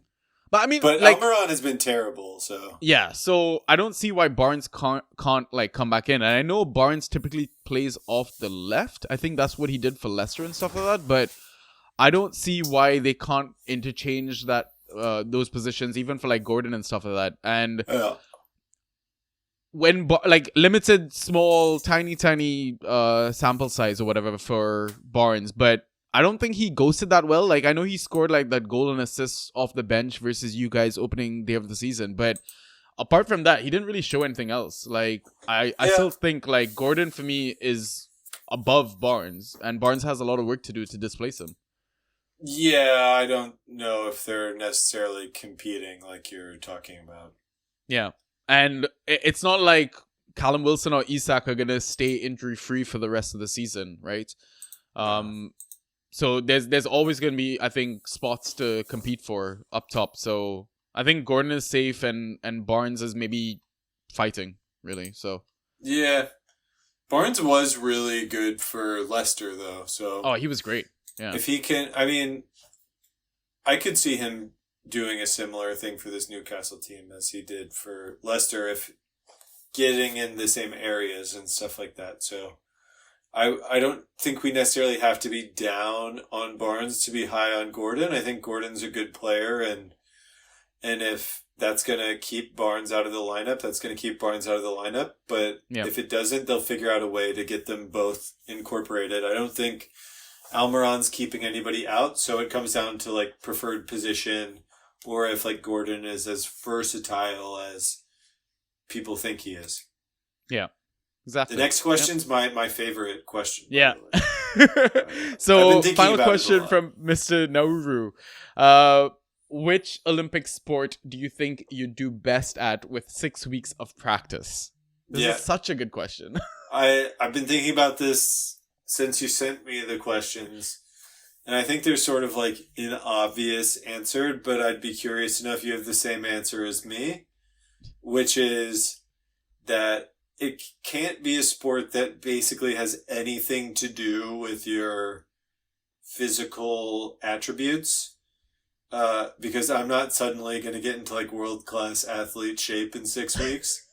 But I mean, But like, Almiron has been terrible, so yeah. So I don't see why Barnes can't like come back in. And I know Barnes typically plays off the left. I think that's what he did for Leicester and stuff like that. But I don't see why they can't interchange that those positions, even for like Gordon and stuff like that. And yeah. when like limited, small, tiny sample size or whatever for Barnes, but I don't think he ghosted that well. Like, I know he scored like that goal and assist off the bench versus you guys opening day of the season, but apart from that, he didn't really show anything else. Like, I still think like Gordon for me is above Barnes, and Barnes has a lot of work to do to displace him. Yeah, I don't know if they're necessarily competing like you're talking about. Yeah. And it's not like Callum Wilson or Isak are going to stay injury free for the rest of the season, right? So there's always going to be, I think, spots to compete for up top. So I think Gordon is safe and Barnes is maybe fighting, really. So yeah, Barnes was really good for Leicester though. So he was great. Yeah. if he can, I mean, I could see him doing a similar thing for this Newcastle team as he did for Leicester, if getting in the same areas and stuff like that. So I don't think we necessarily have to be down on Barnes to be high on Gordon. I think Gordon's a good player, and if that's going to keep Barnes out of the lineup, that's going to keep Barnes out of the lineup. But if it doesn't, they'll figure out a way to get them both incorporated. I don't think Almiron's keeping anybody out, so it comes down to like preferred position, or if like Gordon is as versatile as people think he is. Yeah. Exactly. The next question's my favorite question. Yeah. By So, the way. final question from Mr. Nauru. Which Olympic sport do you think you do best at with 6 weeks of practice? This is such a good question. I've been thinking about this since you sent me the questions, and I think they're sort of like an obvious answer, but I'd be curious to know if you have the same answer as me, which is that it can't be a sport that basically has anything to do with your physical attributes, because I'm not suddenly going to get into like world-class athlete shape in 6 weeks.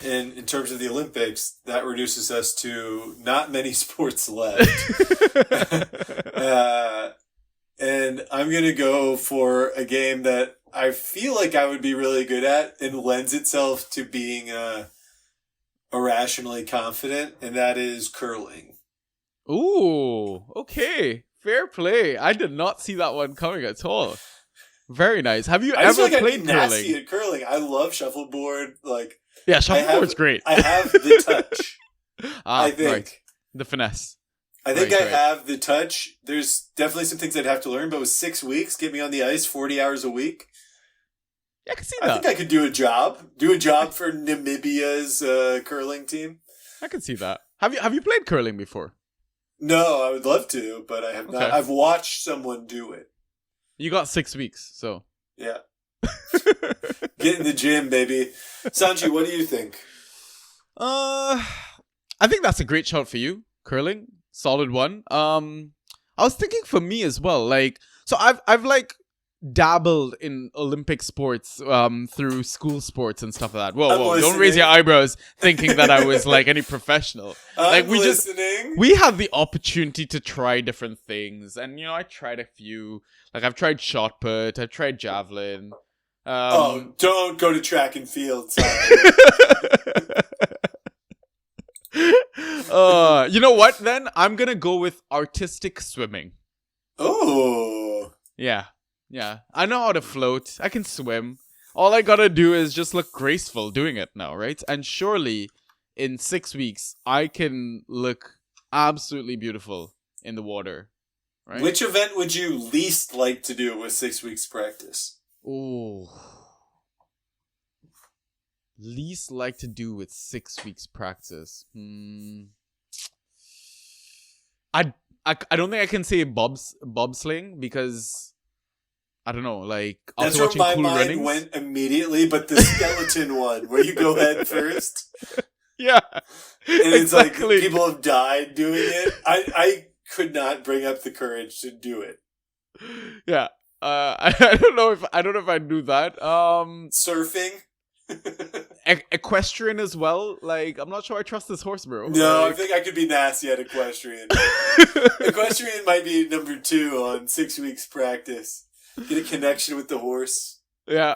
And in terms of the Olympics, that reduces us to not many sports left. And I'm going to go for a game that I feel like I would be really good at and lends itself to being irrationally confident, and that is curling. Ooh, okay. Fair play. I did not see that one coming at all. Very nice. Have you ever played nasty curling? at curling. I love shuffleboard. Like, Yeah, shuffleboard's great. I have the touch. I think. Right. The finesse. I think I have the touch. There's definitely some things I'd have to learn, but with 6 weeks, get me on the ice 40 hours a week. Yeah, I can see that. I think I could do a job. Do a job for Namibia's curling team. I can see that. Have you played curling before? No, I would love to, but I have not. I've watched someone do it. You got 6 weeks, so. Yeah. Get in the gym, baby. Sanji, what do you think? I think that's a great shout for you. Curling, solid one. I was thinking for me as well. Like, so I've like dabbled in Olympic sports through school sports and stuff like that. Whoa, don't raise your eyebrows thinking that I was like any professional. Like we had the opportunity to try different things, and you know, I tried a few. Like I've tried shot put, I've tried javelin. Don't go to track and field. You know what then? I'm gonna go with artistic swimming. Oh. Yeah. I know how to float. I can swim. All I gotta do is just look graceful doing it now, right? And surely in 6 weeks, I can look absolutely beautiful in the water, right? Which event would you least like to do with 6 weeks practice? Ooh. Least like to do with 6 weeks practice. I don't think I can say bobsleighing because I don't know, like that's after where watching my Cool mind Runnings, went immediately, but the skeleton one where you go head first. Yeah. And it's exactly. like people have died doing it. I could not bring up the courage to do it. Yeah. I don't know if I'd do that. Surfing. Equestrian as well. Like, I'm not sure I trust this horse, bro. No, Like... I think I could be nasty at equestrian. Equestrian might be number 2 on 6 weeks practice. Get a connection with the horse. Yeah,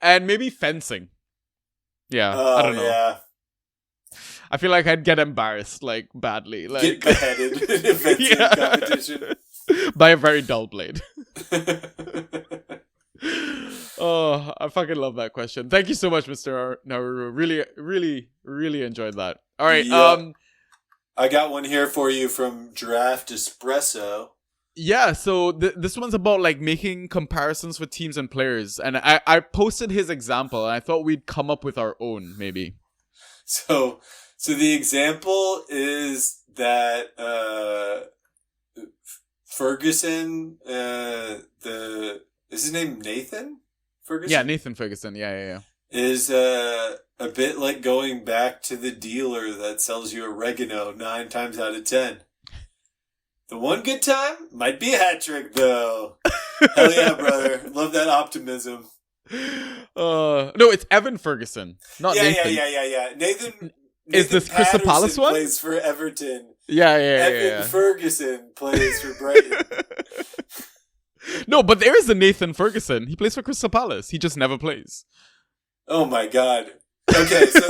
and maybe fencing. Yeah, I don't know. Yeah. I feel like I'd get embarrassed, like, badly. Like, Get beheaded in a fencing competition. By a very dull blade. Oh, I fucking love that question. Thank you so much, Mr. Nauru. Really, really, really enjoyed that. All right. Yep. I got one here for you from Draft Espresso. Yeah, so this one's about like making comparisons for teams and players. And I posted his example and I thought we'd come up with our own, maybe. So the example is that Ferguson, is his name Nathan Ferguson? Yeah, Nathan Ferguson. Yeah. Is a bit like going back to the dealer that sells you oregano 9 times out of 10. The one good time might be a hat trick, though. Hell yeah, brother. Love that optimism. No, it's Evan Ferguson, not Nathan. Yeah. Nathan is this Crystal Palace one? Plays for Everton. Yeah. Evan Ferguson plays for Brighton. No, but there is a Nathan Ferguson. He plays for Crystal Palace. He just never plays. Oh my god. Okay, so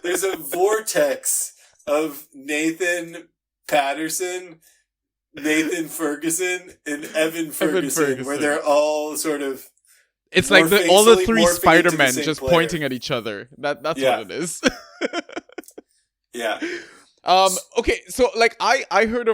there's a vortex of Nathan Patterson, Nathan Ferguson, and Evan Ferguson, where they're all sort of... It's like all the 3 Spider-Men just player. pointing at each other. That's what it is. Yeah. Okay, so like I heard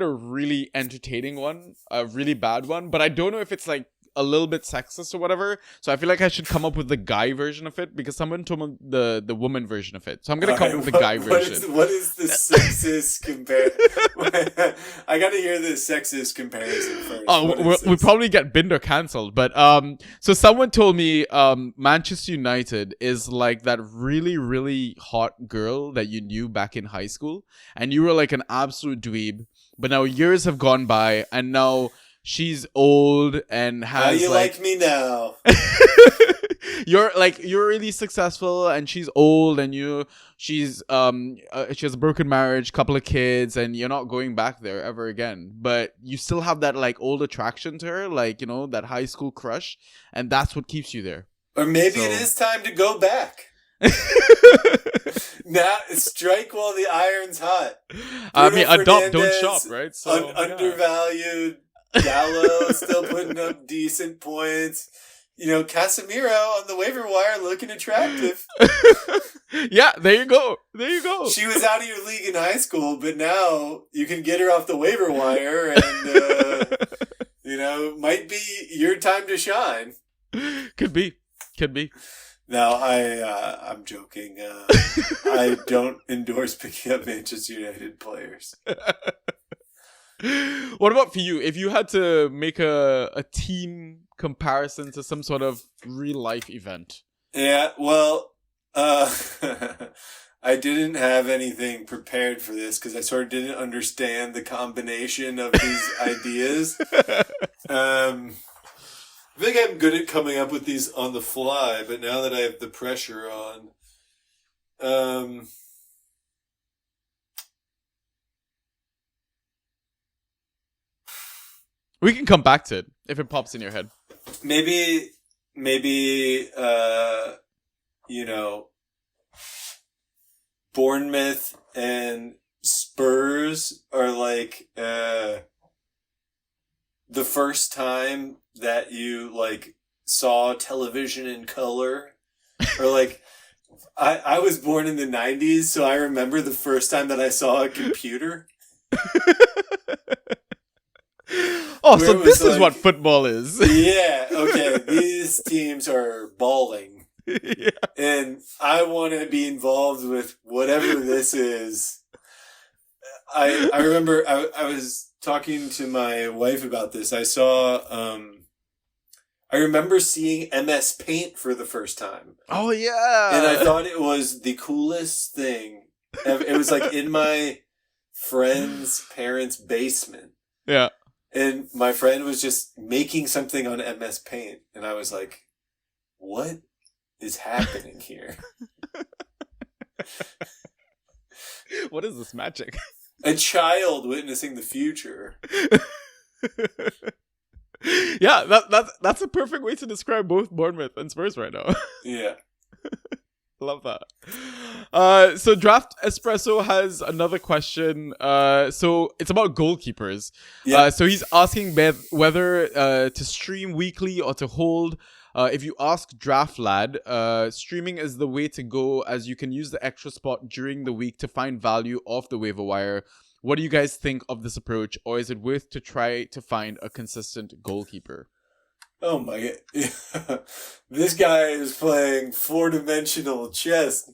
a really entertaining one, a really bad one, but I don't know if it's like a little bit sexist or whatever. So I feel like I should come up with the guy version of it because someone told me the woman version of it. So I'm gonna come up with the guy version. What is the sexist comparison? I gotta hear the sexist comparison first. Oh, we probably get Binder cancelled, but so someone told me Manchester United is like that really, really hot girl that you knew back in high school, and you were like an absolute dweeb, but now years have gone by, and now she's old and has. How you like me now? You're really successful, and she's old, and she has a broken marriage, couple of kids, and you're not going back there ever again. But you still have that like old attraction to her, like, you know, that high school crush, and that's what keeps you there. Or maybe it is time to go back. Now strike while the iron's hot. I mean, adopt, don't shop, right? So undervalued. Gallo still putting up decent points. You know, Casemiro on the waiver wire looking attractive. Yeah, there you go. She was out of your league in high school, but now you can get her off the waiver wire, and you know, might be your time to shine. Could be. No, I'm joking. I don't endorse picking up Manchester United players. What about for you? If you had to make a team comparison to some sort of real life event. Yeah, well, I didn't have anything prepared for this because I sort of didn't understand the combination of these ideas. I think I'm good at coming up with these on the fly, but now that I have the pressure on, we can come back to it if it pops in your head. Maybe, you know, Bournemouth and Spurs are like, the first time that you like saw television in color, or like, I was born in the 90s, so I remember the first time that I saw a computer. Oh, so this is what football is. Yeah, okay. These teams are balling. Yeah. And I want to be involved with whatever this is. I remember I was talking to my wife about this. I remember seeing MS Paint for the first time. Oh, yeah. And I thought it was the coolest thing. It was like in my friend's parents' basement. Yeah. And my friend was just making something on MS Paint. And I was like, what is happening here? What is this magic? A child witnessing the future. Yeah, that's a perfect way to describe both Bournemouth and Spurs right now. Yeah. Love that. So Draft Espresso has another question. So it's about goalkeepers. Yeah. So he's asking whether to stream weekly or to hold. If you ask Draft Lad, streaming is the way to go, as you can use the extra spot during the week to find value off the waiver wire. What do you guys think of this approach, or is it worth to try to find a consistent goalkeeper? Oh my god. Yeah. This guy is playing 4-dimensional chess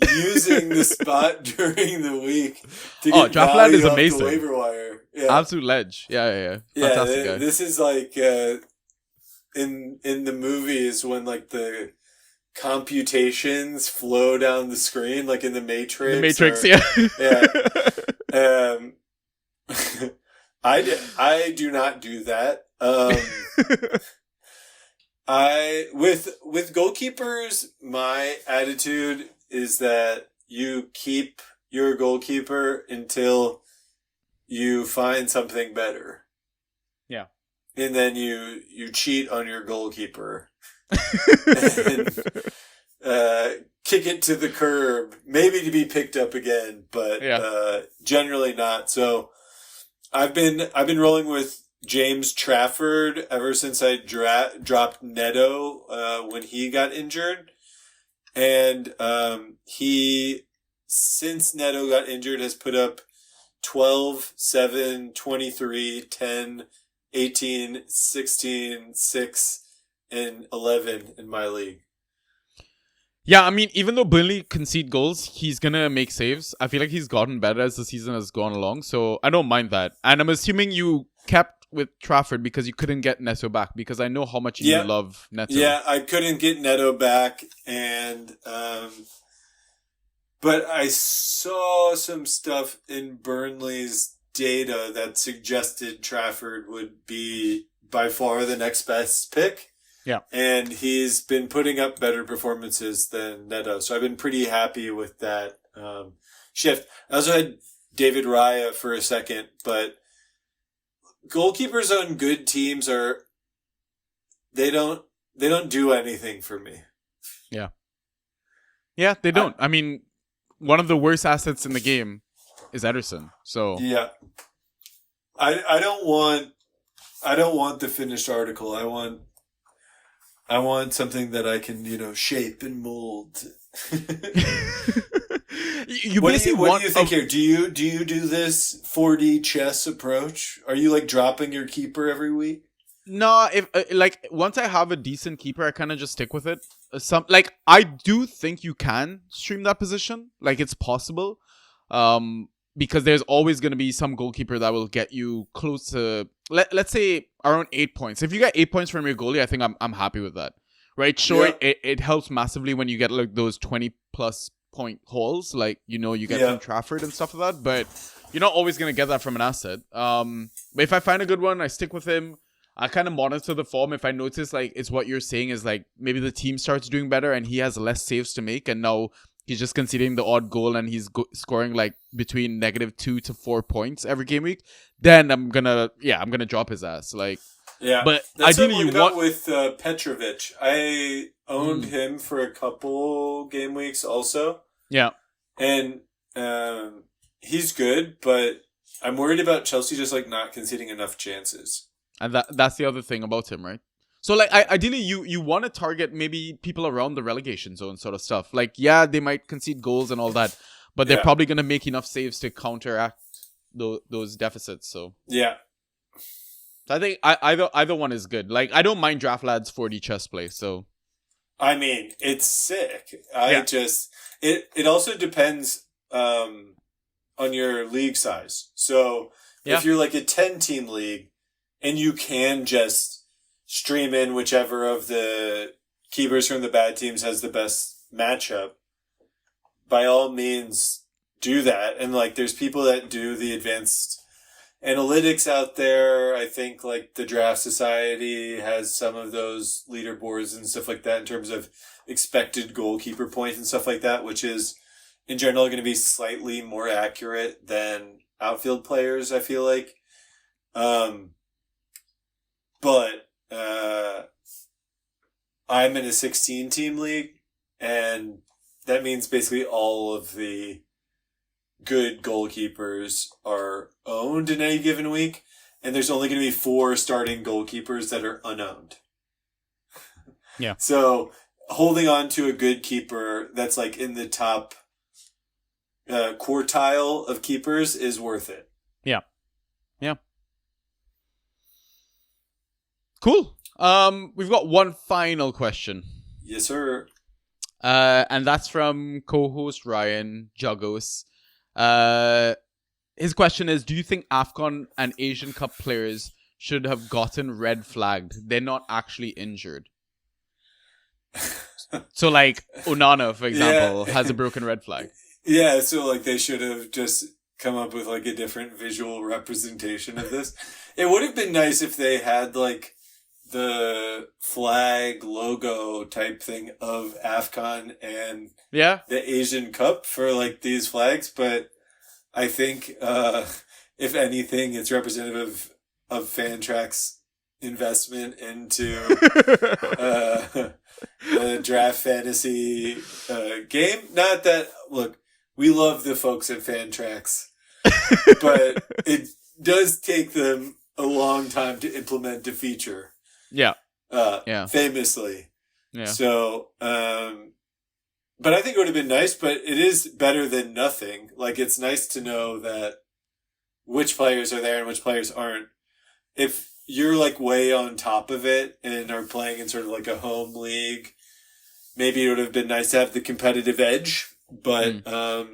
using the spot during the week to get Draft Lad value is off amazing. the waiver wire. Yeah. Absolute ledge. Yeah. Fantastic guy. This is like in the movies when like the computations flow down the screen, like in the Matrix. The Matrix, yeah. I do not do that. With goalkeepers, my attitude is that you keep your goalkeeper until you find something better. Yeah. And then you cheat on your goalkeeper. And, kick it to the curb, maybe to be picked up again, but generally not. So I've been rolling with James Trafford ever since I dropped Neto when he got injured, and he, since Neto got injured, has put up 12, 7, 23, 10, 18, 16, 6, and 11 in my league. Yeah, I mean, even though Burnley concede goals, he's gonna make saves. I feel like he's gotten better as the season has gone along, so I don't mind that. And I'm assuming you kept with Trafford because you couldn't get Neto back, because I know how much you love Neto. Yeah, I couldn't get Neto back, and but I saw some stuff in Burnley's data that suggested Trafford would be by far the next best pick. Yeah. And he's been putting up better performances than Neto. So I've been pretty happy with that shift. I also had David Raya for a second, but goalkeepers on good teams they don't do anything for me. Yeah. Yeah, they don't. I mean, one of the worst assets in the game is Ederson. So yeah. I don't want the finished article. I want something that I can, shape and mold. What do you think here? Do you do this 4D chess approach? Are you like dropping your keeper every week? No, if once I have a decent keeper, I kind of just stick with it. I do think you can stream that position. Like, it's possible. Because there's always going to be some goalkeeper that will get you close to, let's say, around 8 points. If you get 8 points from your goalie, I think I'm happy with that. Right? Sure, it helps massively when you get like those 20 plus point hauls, like, you get from Trafford and stuff like that. But you're not always going to get that from an asset. But if I find a good one, I stick with him. I kind of monitor the form. If I notice, like, it's what you're saying is, like, maybe the team starts doing better and he has less saves to make, and now he's just conceding the odd goal and he's scoring like between -2 to 4 points every game week, then I'm gonna drop his ass. Like, yeah, but that's ideally what we got with Petrovic. I owned him for a couple game weeks also. Yeah, and he's good, but I'm worried about Chelsea just like not conceding enough chances. And that's the other thing about him, right? So, like, ideally, you want to target maybe people around the relegation zone sort of stuff. Like, yeah, they might concede goals and all that, but they're probably going to make enough saves to counteract those deficits. So yeah. So I think either one is good. Like, I don't mind Draft Lad's 4D chess play, so. I mean, it's sick. It also depends on your league size. So if you're like a 10-team league and you can just stream in whichever of the keepers from the bad teams has the best matchup, by all means do that. And like, there's people that do the advanced analytics out there. I think like the Draft Society has some of those leaderboards and stuff like that in terms of expected goalkeeper points and stuff like that, which is in general going to be slightly more accurate than outfield players, I feel like. But I'm in a 16 team league, and that means basically all of the good goalkeepers are owned in any given week, and there's only going to be 4 starting goalkeepers that are unowned. Yeah. So holding on to a good keeper that's like in the top quartile of keepers is worth it. Yeah. Yeah. Cool. We've got one final question. Yes, sir. And that's from co-host Ryan Jugos. His question is, do you think AFCON and Asian Cup players should have gotten red flagged? They're not actually injured. So like Onana, for example, has a broken red flag. Yeah, so like they should have just come up with like a different visual representation of this. It would have been nice if they had like the flag logo type thing of AFCON and Yeah. the Asian Cup for like these flags, but I think if anything, it's representative of Fantrack's investment into the draft fantasy game. Not that, look, we love the folks at Fantrax, but it does take them a long time to implement a feature. Yeah. Yeah. Famously. Yeah. So, but I think it would have been nice, but it is better than nothing. Like, it's nice to know that which players are there and which players aren't. If you're like way on top of it and are playing in sort of like a home league, maybe it would have been nice to have the competitive edge, but, I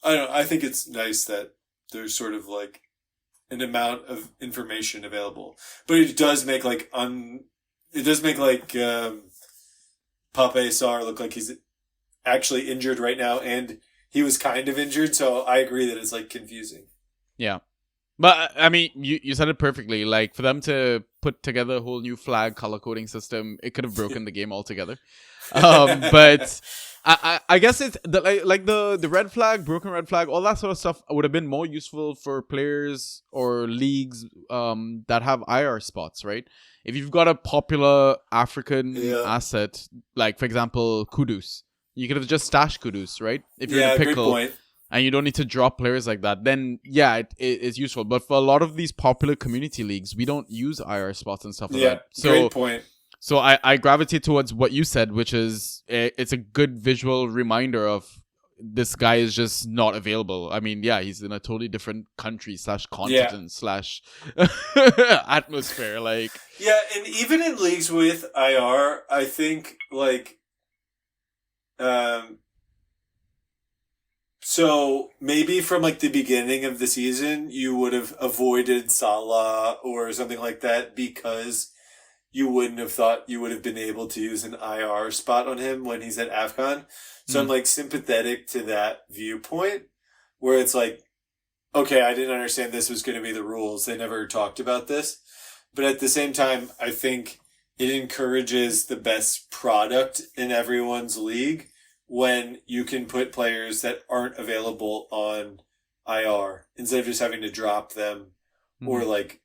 don't know. I think it's nice that there's sort of like an amount of information available, but it does make like Pape Sarr look like he's actually injured right now, and he was kind of injured, so I agree that it's like confusing. Yeah. But I mean, you said it perfectly. Like, for them to put together a whole new flag color coding system, it could have broken the game altogether. But I guess it's the red flag, broken red flag, all that sort of stuff would have been more useful for players or leagues that have IR spots, right? If you've got a popular African asset, like for example Kudus, you could have just stashed Kudus, right? If you're in a pickle, good point. And you don't need to drop players like that, then yeah, it is useful. But for a lot of these popular community leagues, we don't use IR spots and stuff like that. So, great point. So I gravitate towards what you said, which is it's a good visual reminder of this guy is just not available. I mean, yeah, he's in a totally different country / continent / atmosphere. Like, yeah, and even in leagues with IR, I think like, so maybe from like the beginning of the season, you would have avoided Salah or something like that because you wouldn't have thought you would have been able to use an IR spot on him when he's at AFCON. So I'm like sympathetic to that viewpoint where it's like, okay, I didn't understand this was going to be the rules. They never talked about this. But at the same time, I think it encourages the best product in everyone's league when you can put players that aren't available on IR instead of just having to drop them or like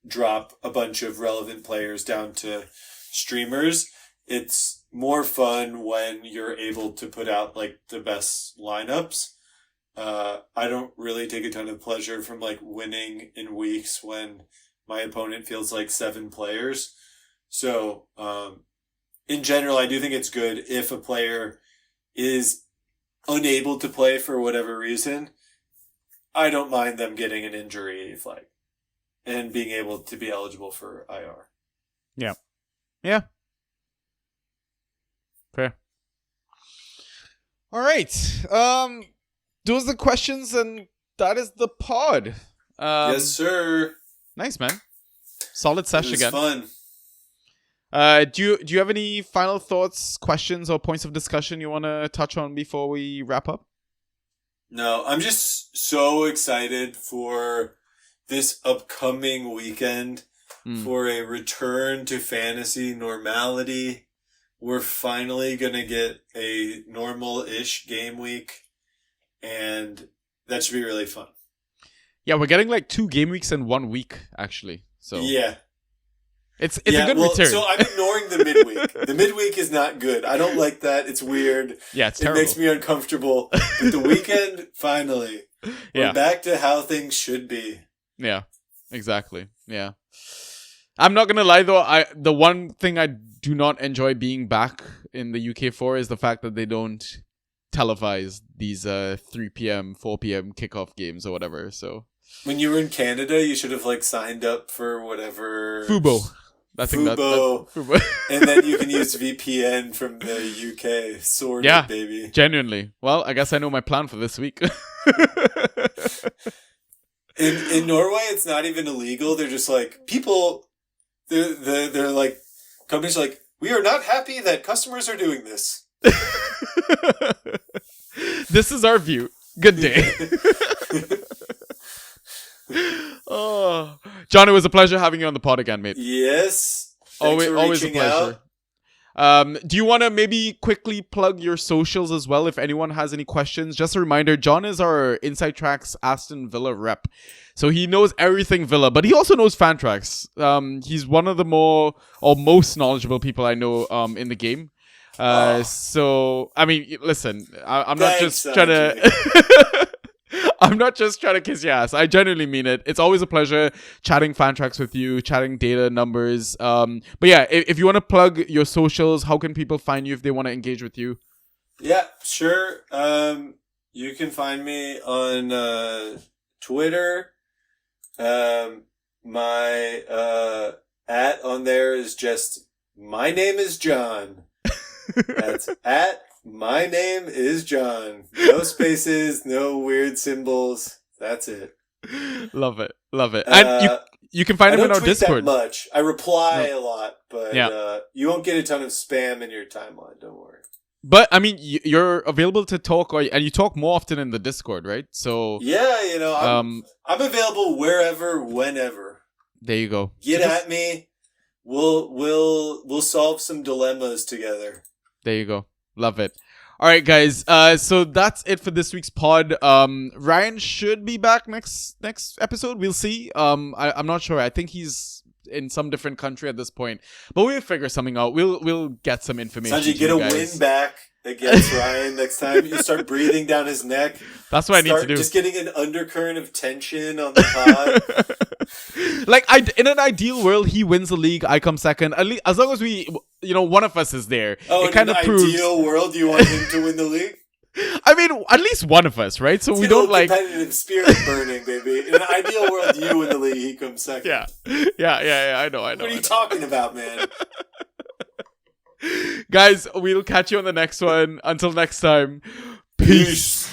drop a bunch of relevant players down to streamers. It's more fun when you're able to put out like the best lineups. I don't really take a ton of pleasure from like winning in weeks when my opponent feels like 7 players. So, in general, I do think it's good if a player is unable to play for whatever reason. I don't mind them getting an injury flag and being able to be eligible for IR. yeah. Yeah. Fair. All right. Those are the questions, and that is the pod. Yes, sir. Nice, man. Solid It sesh was again. fun. Do you have any final thoughts, questions, or points of discussion you want to touch on before we wrap up? No, I'm just so excited for this upcoming weekend for a return to fantasy normality. We're finally going to get a normal-ish game week, and that should be really fun. Yeah, we're getting like 2 game weeks in 1 week, actually. So yeah. It's a good return. So I'm ignoring the midweek. The midweek is not good. I don't like that. It's weird. Yeah, it's terrible. It makes me uncomfortable. But the weekend, finally. We're back to how things should be. Yeah, exactly. Yeah. I'm not gonna lie though, the one thing I do not enjoy being back in the UK for is the fact that they don't televise these 3 p.m., 4 p.m. kickoff games or whatever. So when you were in Canada, you should have like signed up for whatever Fubo. Fubo. And then you can use VPN from the UK. Sorted, baby. Genuinely. Well, I guess I know my plan for this week. In Norway, it's not even illegal. They're just like people. They're like companies are like, we are not happy that customers are doing this. This is our view. Good day. Oh, John, it was a pleasure having you on the pod again, mate. Yes. Always a pleasure. Do you want to maybe quickly plug your socials as well if anyone has any questions? Just a reminder, John is our Inside Tracks Aston Villa rep. So he knows everything Villa, but he also knows fan tracks. He's one of the most knowledgeable people I know in the game. So, I mean, listen, I'm not just trying to... I'm not just trying to kiss your ass. I genuinely mean it. It's always a pleasure chatting fan tracks with you, chatting data, numbers. But yeah, if you want to plug your socials, how can people find you if they want to engage with you? Yeah, sure. You can find me on Twitter. My @ on there is just my name is John. That's @ my name is John. No spaces, no weird symbols. That's it. Love it. And you can find him in our Discord. That much. I reply a lot, but you won't get a ton of spam in your timeline. Don't worry. But I mean, you're available to talk, and you talk more often in the Discord, right? So yeah, I'm available wherever, whenever. There you go. Get at me. We'll solve some dilemmas together. There you go. Love it. All right, guys. So that's it for this week's pod. Ryan should be back next episode. We'll see. I'm not sure. I think he's in some different country at this point, but we'll figure something out. We'll get some information. Sanji, get a win back against Ryan next time. You start breathing down his neck. That's what I need to do. Just getting an undercurrent of tension on the pod. Like in an ideal world, he wins the league. I come second. At least, as long as we, one of us is there. Oh, in an ideal world, you want him to win the league? I mean, at least one of us, right? So it's we don't like competitive spirit burning, baby. In an ideal world, you win the league. He comes second. Yeah. I know. What are you talking about, man? Guys, we'll catch you on the next one. Until next time, peace.